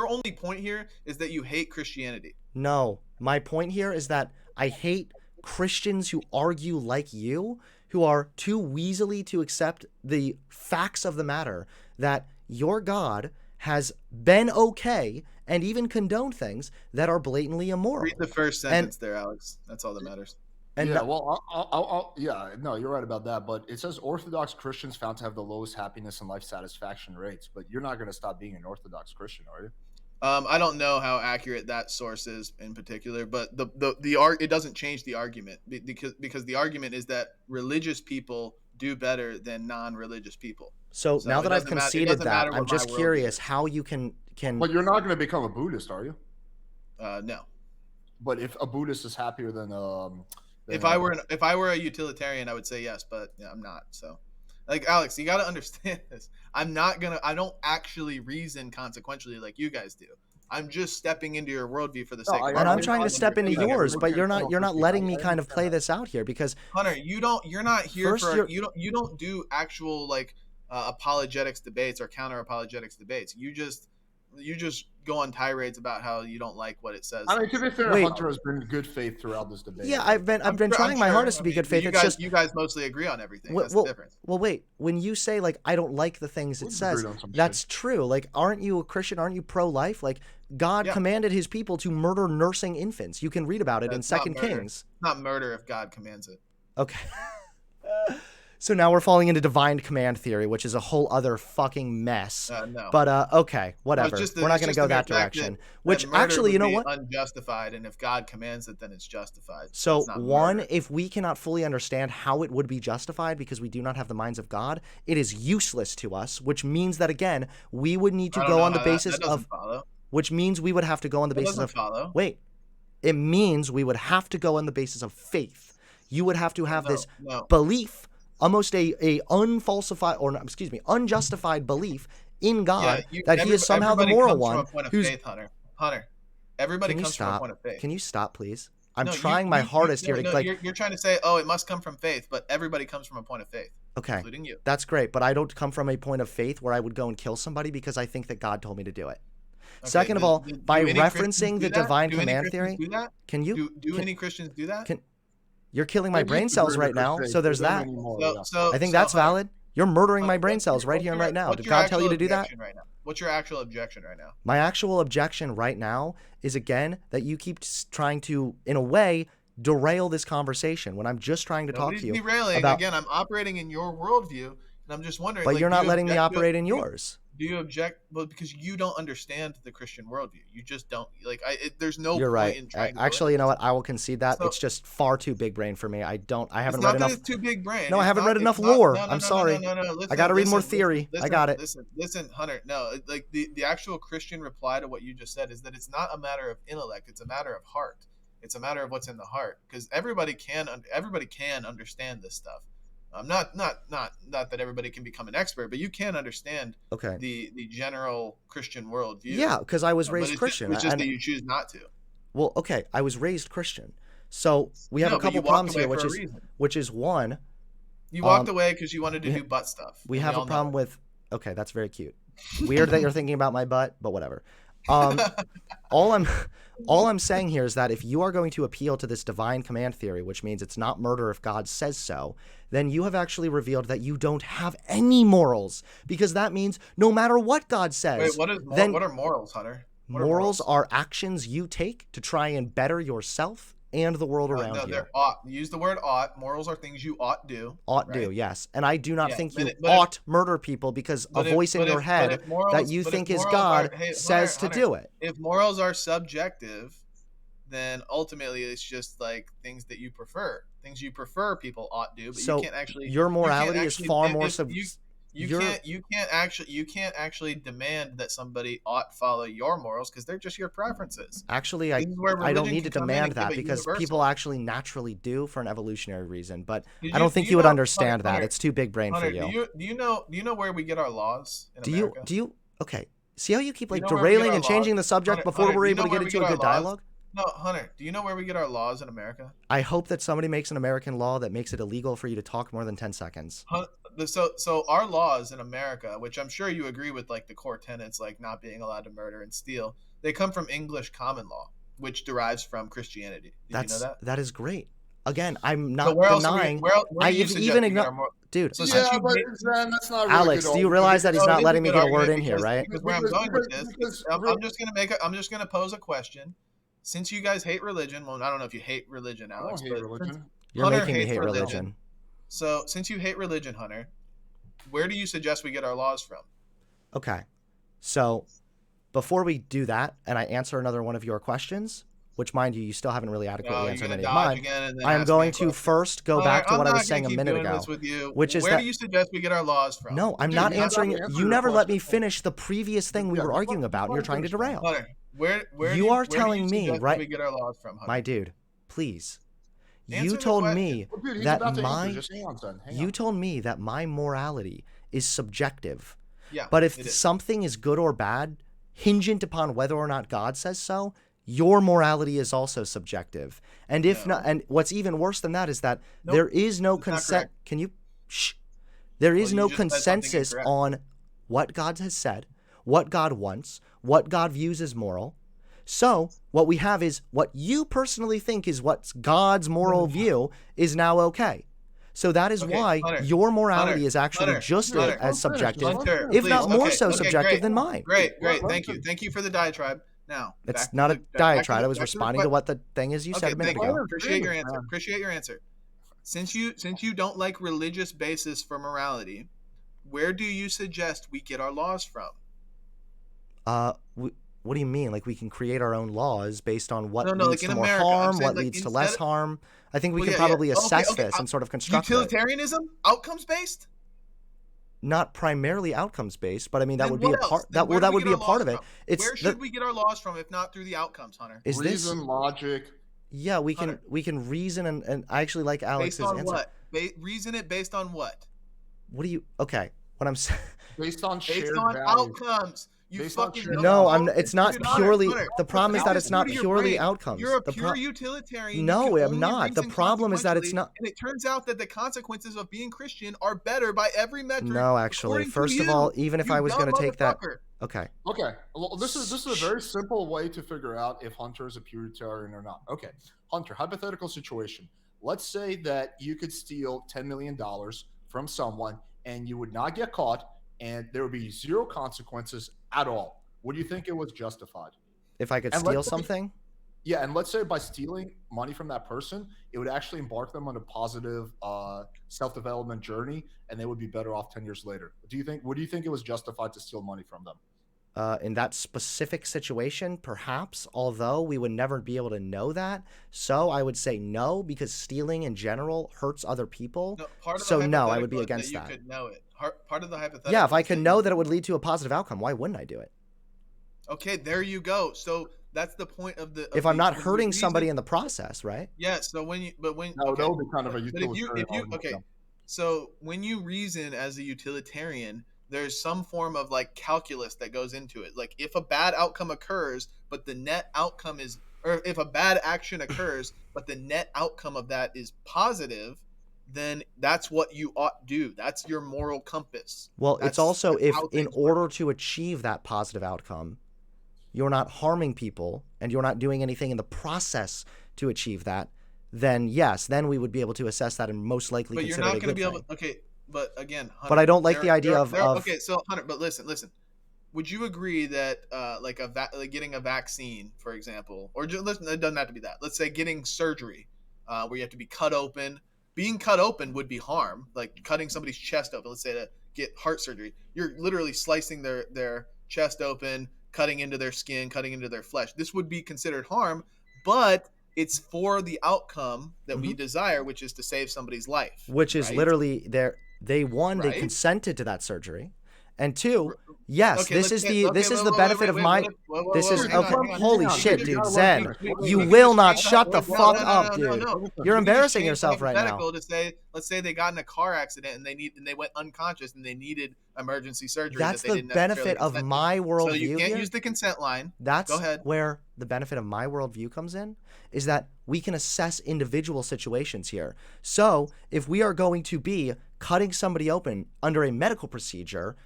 only point here is that you hate Christianity. No, my point here is that I hate Christians who argue like you, who are too weaselly to accept the facts of the matter, that your God has been okay and even condoned things that are blatantly immoral. Read the first sentence there, Alex. That's all that matters. And no, you're right about that. But it says Orthodox Christians found to have the lowest happiness and life satisfaction rates. But you're not going to stop being an Orthodox Christian, are you? I don't know how accurate that source is in particular, but it doesn't change the argument because the argument is that religious people do better than non-religious people. So now that I've conceded that, I'm just curious how you can. But you're not going to become a Buddhist, are you? No. But if a Buddhist is happier than if I were a utilitarian, I would say yes, but I'm not. So, like, Alex, you got to understand this. I don't actually reason consequentially like you guys do. I'm just stepping into your worldview for the sake of and I'm trying to step into yours, but you're not letting me kind of play this out here because Hunter, you're not here you don't do actual like apologetics debates or counter apologetics debates. You just go on tirades about how you don't like what it says. I mean, to be fair, Hunter has been good faith throughout this debate. Yeah, I've been trying my hardest to be good faith. You guys mostly agree on everything. That's the difference. Well, wait. When you say like I don't like the things it says, that's true. Like, aren't you a Christian? Aren't you pro-life? Like, God commanded His people to murder nursing infants. You can read about it in 2 Kings. It's not murder if God commands it. Okay. So now we're falling into divine command theory, which is a whole other fucking mess. No. But okay, whatever. We're not going to go that direction. Which actually, you know what? Unjustified, and if God commands it, then it's justified. So one, if we cannot fully understand how it would be justified because we do not have the minds of God, it is useless to us. Which means that again, we would need to go on the basis of. Which means we would have to go on the basis of. Wait, it means we would have to go on the basis of faith. You would have to have this belief. Almost a unjustified belief in God that He is somehow the moral one. Hunter, everybody comes from a point of faith. Can you stop, please? I'm No, trying my hardest here to like. You're trying to say, oh, it must come from faith, but everybody comes from a point of faith, Okay, including you. that's great, but I don't come from a point of faith where I would go and kill somebody because I think that God told me to do it. Okay, Second of all, by referencing the divine command theory, can you do any Christians do that? You're killing my brain cells right now, so there's that. I think that's valid. You're murdering my brain cells right here and right now. Did God tell you to do that? Right now? What's your actual objection right now? My actual objection right now is, again, that you keep trying to, in a way, derail this conversation when I'm just trying to talk to you. Derailing. About... Again, I'm operating in your worldview, and I'm just wondering. But like, you're not letting me operate in yours. Do you object? Well, because you don't understand the Christian worldview. You just don't. Like, there's no You're point right. in trying. Actually, you know what? I will concede that. So, it's just far too big brain for me. I haven't read enough. It's too big brain. No, I haven't read enough lore. I'm sorry. No. Listen, I got to read more theory. I got it. Listen, Hunter. No, like the actual Christian reply to what you just said is that it's not a matter of intellect. It's a matter of heart. It's a matter of what's in the heart. Because everybody can understand this stuff. Not that everybody can become an expert, but you can understand the general Christian worldview. Yeah, because I was raised Christian. It's just that you choose not to. Well, okay, I was raised Christian, so we have a couple problems here, which is one. You walked away because you wanted to do butt stuff. We have a problem with. Okay, that's very cute. Weird that you're thinking about my butt, but whatever. All I'm saying here is that if you are going to appeal to this divine command theory, which means it's not murder if God says so, then you have actually revealed that you don't have any morals, because that means no matter what God says. Wait, what are morals, Hunter? Morals are actions you take to try and better yourself and the world around you. They're ought. Use the word ought. Morals are things you ought do. Do, yes. And I do not think you ought murder people because a voice in your head that you think is God says to do it. If morals are subjective, then ultimately it's just like things that you prefer. Things you prefer people ought do, but so you can't actually. Your morality is far more You can't actually demand that somebody ought follow your morals because they're just your preferences. Actually, I don't need to demand that because people actually naturally do for an evolutionary reason. But I don't think you would understand that. It's too big brain for you. Do you know where we get our laws in America? Do you? Okay. See how you keep like derailing and changing the subject before we're able to get into a good dialogue? No, Hunter, do you know where we get our laws in America? I hope that somebody makes an American law that makes it illegal for you to talk more than 10 seconds. So our laws in America, which I'm sure you agree with, like the core tenets, like not being allowed to murder and steal, they come from English common law, which derives from Christianity. Did you know that? That is great. Again, I'm not denying. Dude. So yeah, but that's not really Alex, do you realize that he's not letting me get a word in here, right? Because where I'm going with this, I'm just gonna pose a question. Since you guys hate religion, well, I don't know if you hate religion, Alex. I don't hate religion. You're making me hate religion. So, since you hate religion, Hunter, where do you suggest we get our laws from? Okay. So, before we do that, and I answer another one of your questions, which, mind you still haven't really adequately answered any of mine, I am going to first go back to what I was saying a minute ago, which is where do you suggest we get our laws from? No, I'm not answering it. You never let me finish the previous thing we were arguing about, and you're trying to derail. Hunter, where you are telling me, right? We get our laws from, Hunter? My dude, please. You told me that my morality is subjective. Yeah, but if something is good or bad, hingent upon whether or not God says so, your morality is also subjective. And if not, and what's even worse than that is that there is no consent. Can you? There is no consensus on what God has said, what God wants, what God views as moral. So what we have is what you personally think is what's God's moral view is now okay. So that is why your morality is actually just as subjective, if not more so subjective than mine. Great. Thank you for the diatribe. Now, it's not a diatribe. I was responding to what the thing is you said a minute ago. Appreciate your answer. Since you don't like religious basis for morality, where do you suggest we get our laws from? What do you mean? Like we can create our own laws based on what leads to more harm, what leads to less harm? I think we can probably assess this and sort of construct utilitarianism, outcomes based. Not primarily outcomes based, but I mean that would be a part. That would be a part of it. Where should we get our laws from if not through the outcomes, Hunter? Is reason, logic? Yeah, we can reason and I actually like Alex's answer. Based on what? Reason it based on what? What do you? Okay, what I'm saying. Based on shared outcomes. You based on fucking No, Hunter, it's not Dude, purely. Hunter, The problem is how that is it's true not to your purely brain? outcomes. You're a pure utilitarian. No, you can I'm only not. The reason problem is that it's consequentially, not. And it turns out that the consequences of being Christian are better by every metric. No, actually. according to First of you, all, even if you I was dumb going to take that. motherfucker. Okay. Okay, well, this is a very simple way to figure out if Hunter is a Puritan or not. Okay, Hunter, hypothetical situation. Let's say that you could steal $10 million from someone and you would not get caught and there would be zero consequences at all. Would you think it was justified? If I could And steal let's say, something? yeah, and let's say by stealing money from that person, it would actually embark them on a positive self-development journey, and they would be better off 10 years later. Would you think it was justified to steal money from them? In that specific situation, perhaps, although we would never be able to know that. So I would say no, because stealing in general hurts other people. No, part of the So no, I would be hypothetical is against that. that. You could know it. Part of the hypothetical. Yeah, if I is can that know you- that it would lead to a positive outcome, why wouldn't I do it? Okay, there you go. So that's the point of the. If I'm not hurting somebody in the process, right? Yeah. So when you, but when No, okay, that would be kind of a but utilitarian if you argument, okay, yeah. so when you reason as a utilitarian, there's some form of like calculus that goes into it. Like if a bad outcome occurs, but the net outcome is, or if a bad action occurs, but the net outcome of that is positive, then that's what you ought do. That's your moral compass. Well, it's also if how in things work. order to achieve that positive outcome, you're not harming people and you're not doing anything in the process to achieve that, then yes, then we would be able to assess that and most likely But you're consider it not a going to good be thing. able. Okay, but again, Hunter, But I don't like the idea of okay. So Hunter, but listen. Would you agree that like getting a vaccine, for example, or just, listen, it doesn't have to be that. Let's say getting surgery, where you have to be cut open. Being cut open would be harm, like cutting somebody's chest open. Let's say to get heart surgery, you're literally slicing their chest open, cutting into their skin, cutting into their flesh. This would be considered harm, but it's for the outcome that we desire, which is to save somebody's life. Which is right? literally they Right? consented to that surgery, and two, yes, Okay, this let's is get- the okay, this is wait, the wait, benefit wait, of wait, my. wait, wait, This wait, is hang on, okay. hang on, Holy hang on, shit, dude. dude, gotta let Zen, him finish. We you can will just not change the shut the hypo- fuck no, up, no, dude. no. You're We can just embarrassing change the yourself right now. hypothetical to say, let's say they got in a car accident and they went unconscious and they needed emergency surgery. That's that they the didn't necessarily benefit of consent to. my So you worldview can't here. use the consent line. That's Go ahead. where the benefit of my worldview comes in, is that we can assess individual situations here. So if we are going to be cutting somebody open under a medical procedure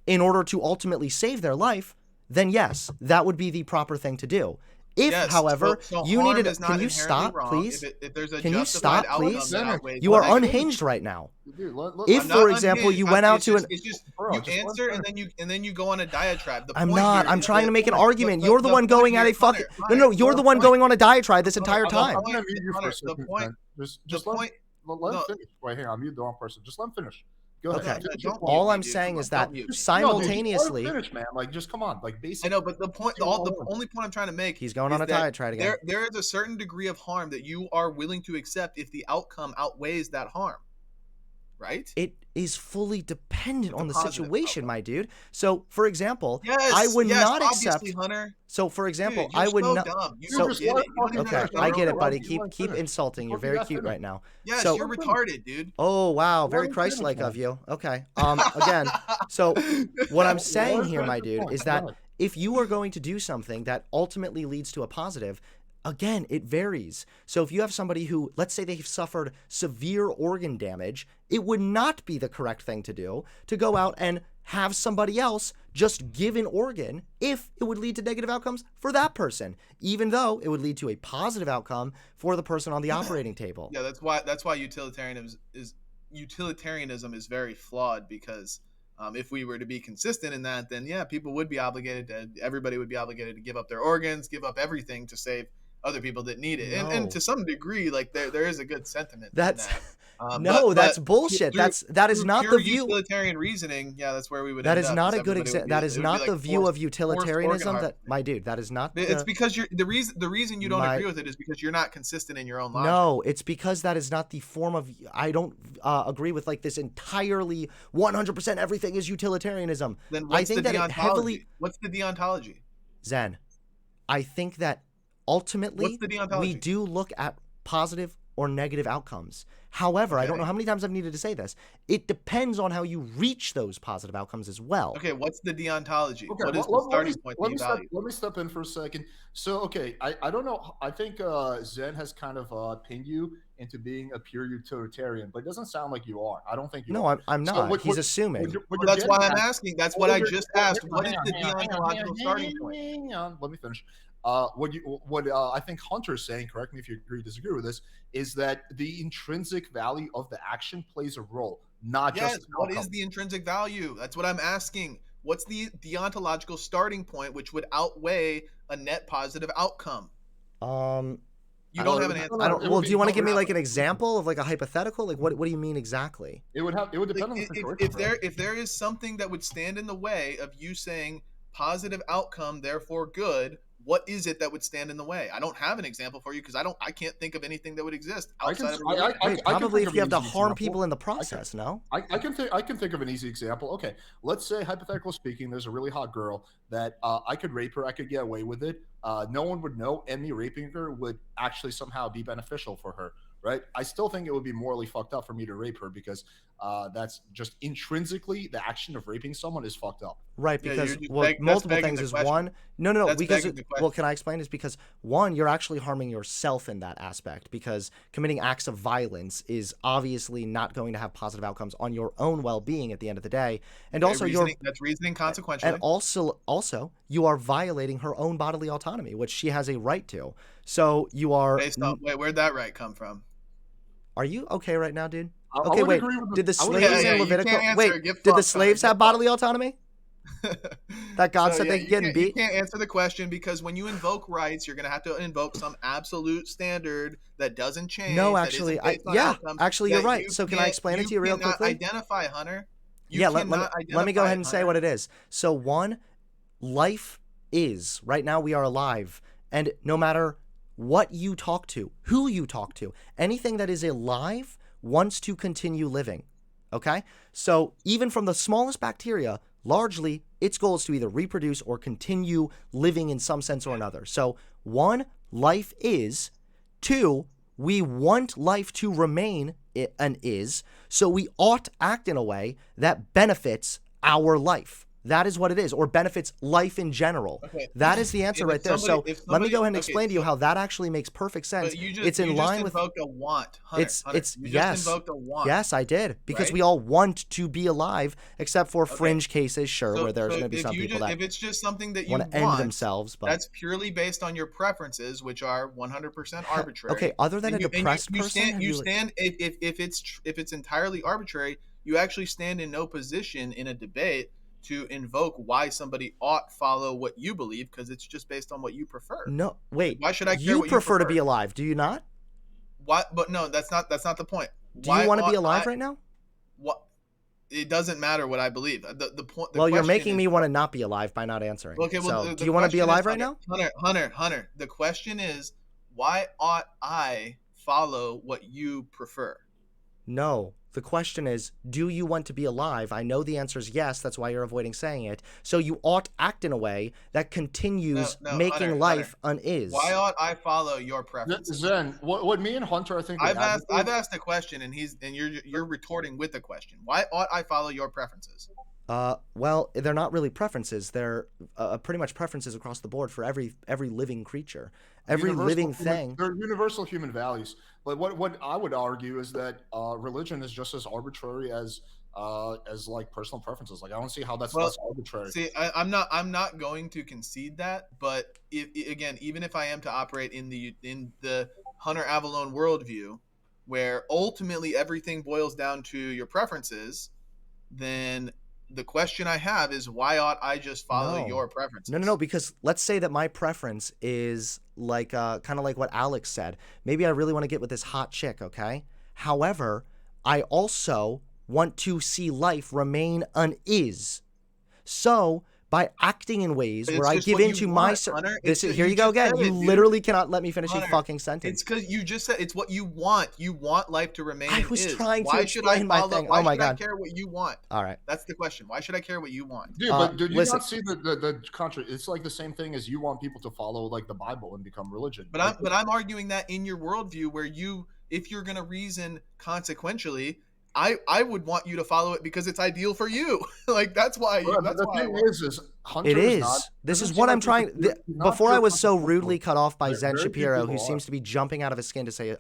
in order to ultimately save their life, then yes, that would be the proper thing to do. If, Yes, however, so you harm needed, is not can you inherently stop, wrong please? if there's a Can you justified stop, outcome please? that outweighs You the are negative. unhinged right now. Dude, If, I'm for not example, unhinged. you went out to an, It's just Bro, you just let answer him and then you go on a diatribe. The I'm point not. here I'm is trying that- to make an but- argument. but You're the one going at here, a fucking. Hunter, No, you're the one going on a diatribe this entire Hunter, time. I'm gonna mute you for Hunter, a second. the point- man. Just let him no. finish. Wait, hang on. I'm mute the wrong person. Just let him finish. Go ahead. Okay. Finish your Don't point. All mute me, I'm dude. saying Come is on, that don't mute me. No, dude, simultaneously, just let him finish, man. Like, just come on. Like, basic. I know, but the only point I'm trying to make he's going is on a that diatribe again. there is a certain degree of harm that you are willing to accept if the outcome outweighs that harm, right? It is fully dependent It's a on the positive situation, outcome. my dude. So, for example, Yes, I would not obviously, accept. Hunter. So, for example, Dude, you're I would so not. dumb. You So- don't just get let it. him You don't even Okay, understand I the get it, real buddy. world. Keep insulting. You're Fucking very got cute finished. right now. Yes, So- you're retarded, dude. Oh wow, very Let him finish, Christ-like man. of you. Okay. Again, so what I'm saying Let him here, finish my his dude, point. is Go that ahead. if you are going to do something that ultimately leads to a positive, again, it varies. So if you have somebody who, let's say they've suffered severe organ damage, it would not be the correct thing to do to go out and have somebody else just give an organ if it would lead to negative outcomes for that person, even though it would lead to a positive outcome for the person on the operating table. Yeah, that's why utilitarianism is very flawed, because if we were to be consistent in that, then yeah, everybody would be obligated to give up their organs, give up everything to save other people that need it. No. And to some degree, like there is a good sentiment That's in that. no, that's bullshit. That is through not pure the view. utilitarian reasoning. Yeah, that's where we would. That end is up, not a because good everybody would example. be- That is it would be not like the view of forced utilitarianism. organ That, my dude, that is not. It's because the reason you don't agree with it is because you're not consistent in your own logic. No, it's because that is not the form of. I don't agree with like this entirely 100% everything is utilitarianism. Then I what's think the that it heavily. What's the deontology? Zen, I think that ultimately What's the deontology? we do look at positive or negative outcomes. However, I don't know how many times I've needed to say this. It depends on how you reach those positive outcomes as well. Okay, what's the deontology? Okay, What is the starting point that you value? let me step in for a second. So, okay, I don't know. I think Zen has kind of pinned you into being a pure utilitarian, but it doesn't sound like you are. I don't think you No, are. I'm So not. He's assuming. what Well, you're that's why getting I'm at, asking. That's what I just asked. What is the hang on, deontological starting point? hang on. Let me finish. What I think Hunter's saying, correct me if you disagree with this, is that the intrinsic value of the action plays a role, not Yes, just the what outcome. is the intrinsic value? That's what I'm asking. What's the deontological starting point which would outweigh a net positive outcome? You don't have an answer. I don't. It Well, would do be you want to don't give me have like an a- example of like a hypothetical? Like what do you mean exactly? It would Like, depend on the situation, if bro. there is something that would stand in the way of you saying positive outcome, therefore good, what is it that would stand in the way? I don't have an example for you because I can't think of anything that would exist I can outside of a I religion. I, Wait, I can probably think if of you an have to easy harm example. people in the I can process, no? I can think of an easy example. Okay, let's say hypothetically speaking, there's a really hot girl that I could rape her. I could get away with it. No one would know, and me raping her would actually somehow be beneficial for her. Right? I still think it would be morally fucked up for me to rape her because that's just intrinsically the action of raping someone is fucked up. Right, Yeah, because just well, that's multiple begging things the is question. one. No, That's because begging the well, question. can I explain? Is because one, you're actually harming yourself in that aspect because committing acts of violence is obviously not going to have positive outcomes on your own well-being at the end of the day, and Okay, also that's reasoning and consequentially. also you are violating her own bodily autonomy, which she has a right to. So you are. Based on where'd that right come from? Are you okay right now, dude? I Okay, would wait. agree with Did the I would agree slaves Yeah, in you can't Levitical answer. wait? Get Did the fucked, Hunter. slaves Get have bodily autonomy? That God So said yeah, they could get and you beat? can't answer the question because when you invoke rights, you're gonna have to invoke some absolute standard that doesn't No, change, that actually, isn't based on yeah, outcomes, actually, you're that right. So can I explain it you to you real cannot quickly? identify, Hunter. You Yeah, let me cannot let me go identify ahead it, and say Hunter. what it is. So one, life is right now we are alive, and no matter what you talk to, who you talk to, anything that is alive wants to continue living. Okay? So even from the smallest bacteria, largely its goal is to either reproduce or continue living in some sense or another. So one, life is. Two, we want life to remain an is, so we ought to act in a way that benefits our life. That is what it is, or benefits life in general. Okay. That is the answer And right there. So let me go ahead and okay, explain to you how that actually makes perfect sense. but It's in you just line with invoked a want, Hunter. it's You just yes. invoked a want. Yes, I did. Because right? we all want to be alive, except for Okay. fringe cases, sure, where there's So going to be some people that if it's just something that you want to end themselves, but that's purely based on your preferences, which are 100% arbitrary. okay, other than a And depressed you person, stand have you you stand if it's entirely arbitrary, you actually stand in no position in a debate to invoke why somebody ought follow what you believe because it's just based on what you prefer. No, wait. Why should I care You what you prefer to prefer? be alive, do you not? Why? But no, that's not the point. Do you Why want to be ought alive I? right now? What? It doesn't matter what I believe. The point. The Well, you're question making is, me want to not be alive by not answering. okay, well, So, the do you want to be question is, alive right now? Hunter. The question is, why ought I follow what you prefer? No. The question is, do you want to be alive? I know the answer is yes. That's why you're avoiding saying it. So you ought act in a way that continues No, making Hunter, life an is. Why ought I follow your preferences? Zen, what me and Hunter I think would I've asked a question, and you're retorting with a question. Why ought I follow your preferences? Well, they're not really preferences. They're pretty much preferences across the board for every living creature, every living thing. They're universal human values. But what I would argue is that religion is just as arbitrary as like personal preferences. Like I don't see how that's less arbitrary. See, I'm not going to concede that, but again, even if I am to operate in the Hunter Avallone worldview, where ultimately everything boils down to your preferences, then the question I have is why ought I just follow your preferences? No, because let's say that my preference is like kind of like what Alex said. Maybe I really want to get with this hot chick, okay? However, I also want to see life remain an is. So, by acting in ways where I give into my here you go again. You literally cannot let me finish a fucking sentence. It's because you just said it's what you want. You want life to remain. I was trying to why should I explain my follow, thing. Why Oh my should God. I care what you want? All right. That's the question. Why should I care what you want? Dude, but do you listen. not see the contrary? It's like the same thing as you want people to follow like the Bible and become religion. But I'm arguing that in your worldview where you if you're going to reason consequentially, I would want you to follow it because it's ideal for you. Like that's why. The thing is Hunter it is. Not, this is what I'm trying. Before I was so rudely cut off by Zen Shapiro, who seems to be jumping out of his skin to say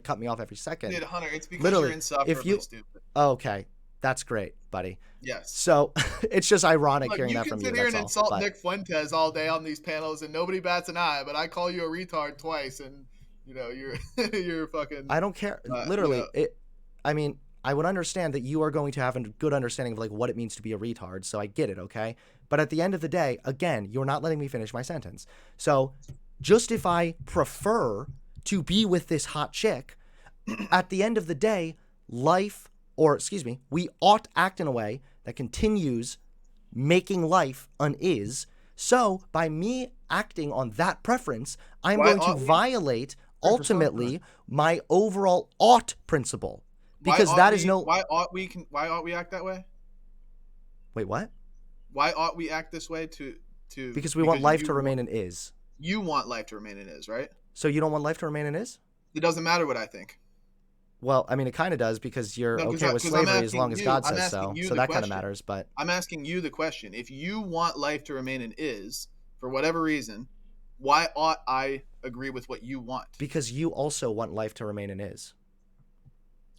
cut me off every second. Dude, Hunter, it's because literally, you're insufferably stupid. Okay, that's great, buddy. Yes. So it's just ironic hearing that from you. You can sit here and insult Nick Fuentes all day on these panels, and nobody bats an eye. But I call you a retard twice, and you're fucking. I don't care. Literally, I mean, I would understand that you are going to have a good understanding of like what it means to be a retard, so I get it, okay? But at the end of the day, again, you're not letting me finish my sentence. So just if I prefer to be with this hot chick, at the end of the day, we ought to act in a way that continues making life an is. So by me acting on that preference, I'm going to violate ultimately my overall ought principle. Because why ought we act that way? Wait, what? Why ought we act this way because we want life to remain an is. You want life to remain an is, right? So you don't want life to remain an is? It doesn't matter what I think. Well, I mean, it kind of does because you're okay with slavery as long as God says so. So that kind of matters. But I'm asking you the question: if you want life to remain an is for whatever reason, why ought I agree with what you want? Because you also want life to remain an is.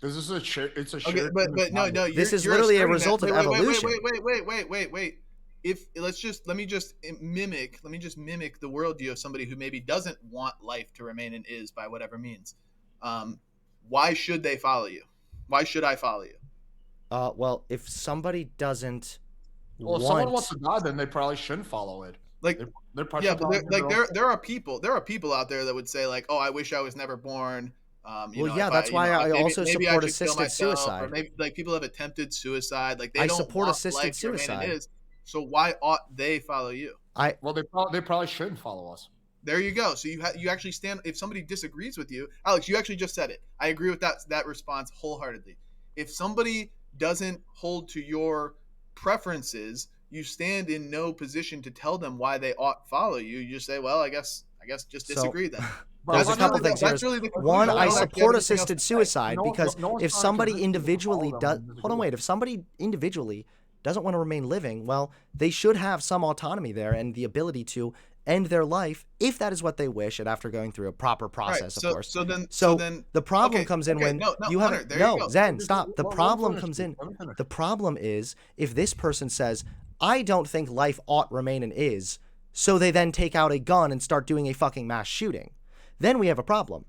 This is it's a okay, but no. This is literally a result of evolution. Wait. Let me just mimic the worldview of somebody who maybe doesn't want life to remain an is by whatever means. Why should they follow you? Why should I follow you? Well, if somebody doesn't, if someone wants to die, then they probably shouldn't follow it. Like, there are people out there that would say like, oh, I wish I was never born. That's why I also support assisted suicide. Or maybe like people have attempted suicide. Like I support assisted suicide. So why ought they follow you? They probably shouldn't follow us. There you go. So you actually stand. If somebody disagrees with you, Alex, you actually just said it. I agree with that response wholeheartedly. If somebody doesn't hold to your preferences, you stand in no position to tell them why they ought follow you. You just say, well, I guess just disagree then. There's a couple things here. One, I support assisted suicide because if somebody individually if somebody individually doesn't want to remain living, well, they should have some autonomy there and the ability to end their life if that is what they wish, and after going through a proper process, of course. So then the problem comes in when you haven't. No, Zen, stop. The problem comes in. The problem is if this person says, "I don't think life ought remain an is," so they then take out a gun and start doing a fucking mass shooting. Then we have a problem.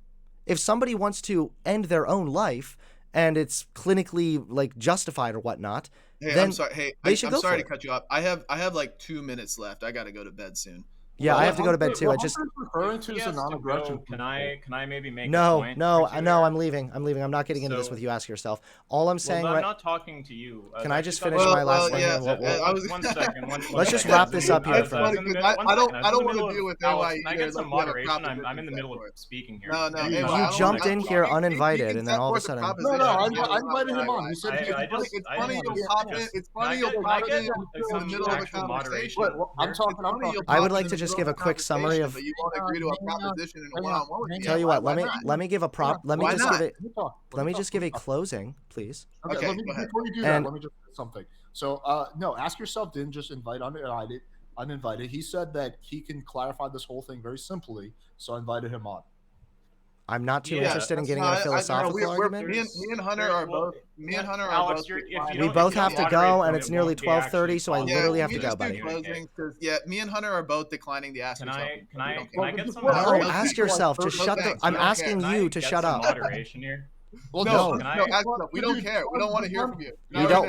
If somebody wants to end their own life and it's clinically like justified or whatnot, then I'm sorry. I'm sorry to cut you off. I have like 2 minutes left. I got to go to bed soon. Yeah, I have to go to bed too. I just referring to as a non-aggression. Can I maybe make no, a point? No, I'm leaving. I'm not getting into this with you. Ask yourself. All I'm saying. I'm not talking to you. Can I just finish my last one? Yeah, one second. Let's just wrap this up here. I don't want to deal with Alex, can I get some moderation? I'm in the middle of speaking here. No. You jumped in here uninvited, and then all of a sudden. No, I invited him on. He said it's funny you'll pop in the middle of a conversation. I'm talking. I would like to just give a quick summary of. But you won't agree to a proposition in a one-on-one. Tell you what, let me give a prop. Let me just give a closing, please. Okay. Before you do that, let me just say something. So, no, ask yourself. Didn't just invite uninvited. He said that he can clarify this whole thing very simply, so I invited him on. I'm not too interested in getting in a philosophical argument. Me and Hunter are both. Alex, we both have to go, and it's nearly 12:30, so I literally have to go, buddy. Me and Hunter are both declining the ask. Can I get some? No, ask yourself. Just shut the. I'm asking you to shut up. Moderation here. Well, no, we don't care. We don't want to hear from you.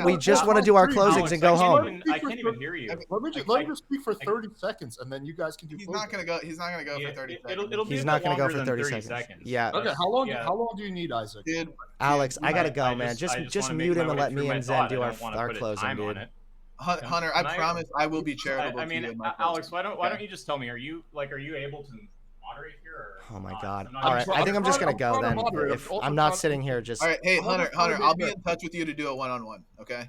We just want to do our closings and go home. I can't even hear you. Let me just speak for 30 seconds, and then you guys can do. He's not gonna go for 30 seconds. He's not gonna go for 30 seconds. Yeah. Okay. How long do you need, Isaac? Dude, Alex, I gotta go, man. Just mute him and let me and Zen do our closing, dude. Hunter, I promise I will be charitable. I mean, Alex, why don't you just tell me? Are you able to moderate here? Oh my God! All right, I think I'm just gonna go then. If I'm not sitting here, just. All right, hey Hunter, I'll be in touch with you to do a one-on-one. Okay.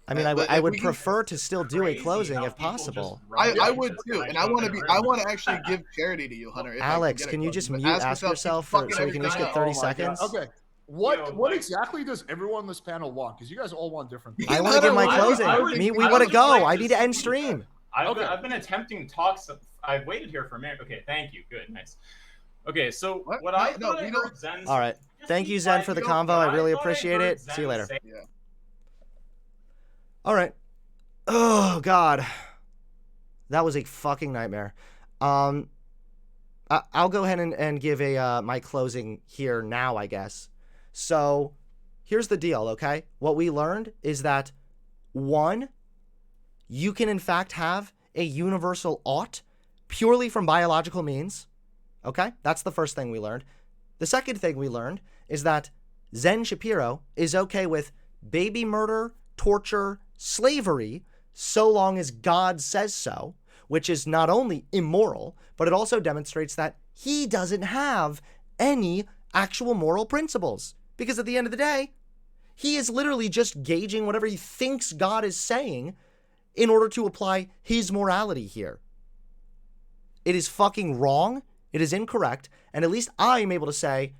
I mean, I would prefer to still do a closing if possible. I would too, and I want to actually give charity to you, Hunter. Alex, can you just mute ask yourself so we can just get 30 seconds? Okay. What exactly does everyone on this panel want? Because you guys all want different things. I want to give my closing. We want to go. I need to end stream. I've been attempting to talk. I've waited here for a minute. Okay, thank you. Good, nice. Okay, so what I thought I heard Zen. All right. Thank you, Zen, for the convo. I really appreciate it. See you later. Yeah. All right. Oh, God. That was a fucking nightmare. I'll go ahead and give my closing here now, I guess. So here's the deal, okay? What we learned is that, one, you can in fact have a universal ought purely from biological means. Okay? That's the first thing we learned. The second thing we learned is that Zen Shapiro is okay with baby murder, torture, slavery, so long as God says so, which is not only immoral, but it also demonstrates that he doesn't have any actual moral principles. Because at the end of the day, he is literally just gauging whatever he thinks God is saying in order to apply his morality here. It is fucking wrong. It is incorrect. And at least I am able to say,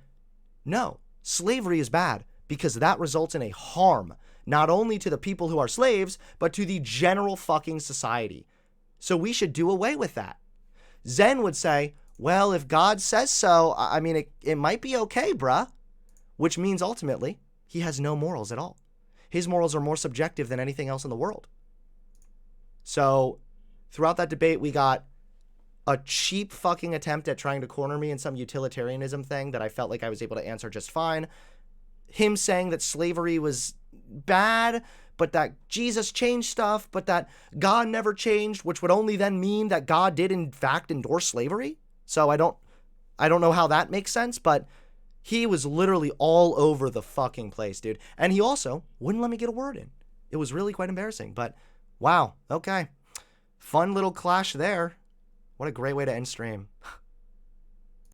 no, slavery is bad because that results in a harm, not only to the people who are slaves, but to the general fucking society. So we should do away with that. Zen would say, well, if God says so, I mean, it might be okay, bruh. Which means ultimately, he has no morals at all. His morals are more subjective than anything else in the world. So throughout that debate, we got a cheap fucking attempt at trying to corner me in some utilitarianism thing that I felt like I was able to answer just fine. Him saying that slavery was bad, but that Jesus changed stuff, but that God never changed, which would only then mean that God did in fact endorse slavery. So I don't know how that makes sense, but he was literally all over the fucking place, dude. And he also wouldn't let me get a word in. It was really quite embarrassing, but wow, okay. Fun little clash there. What a great way to end stream.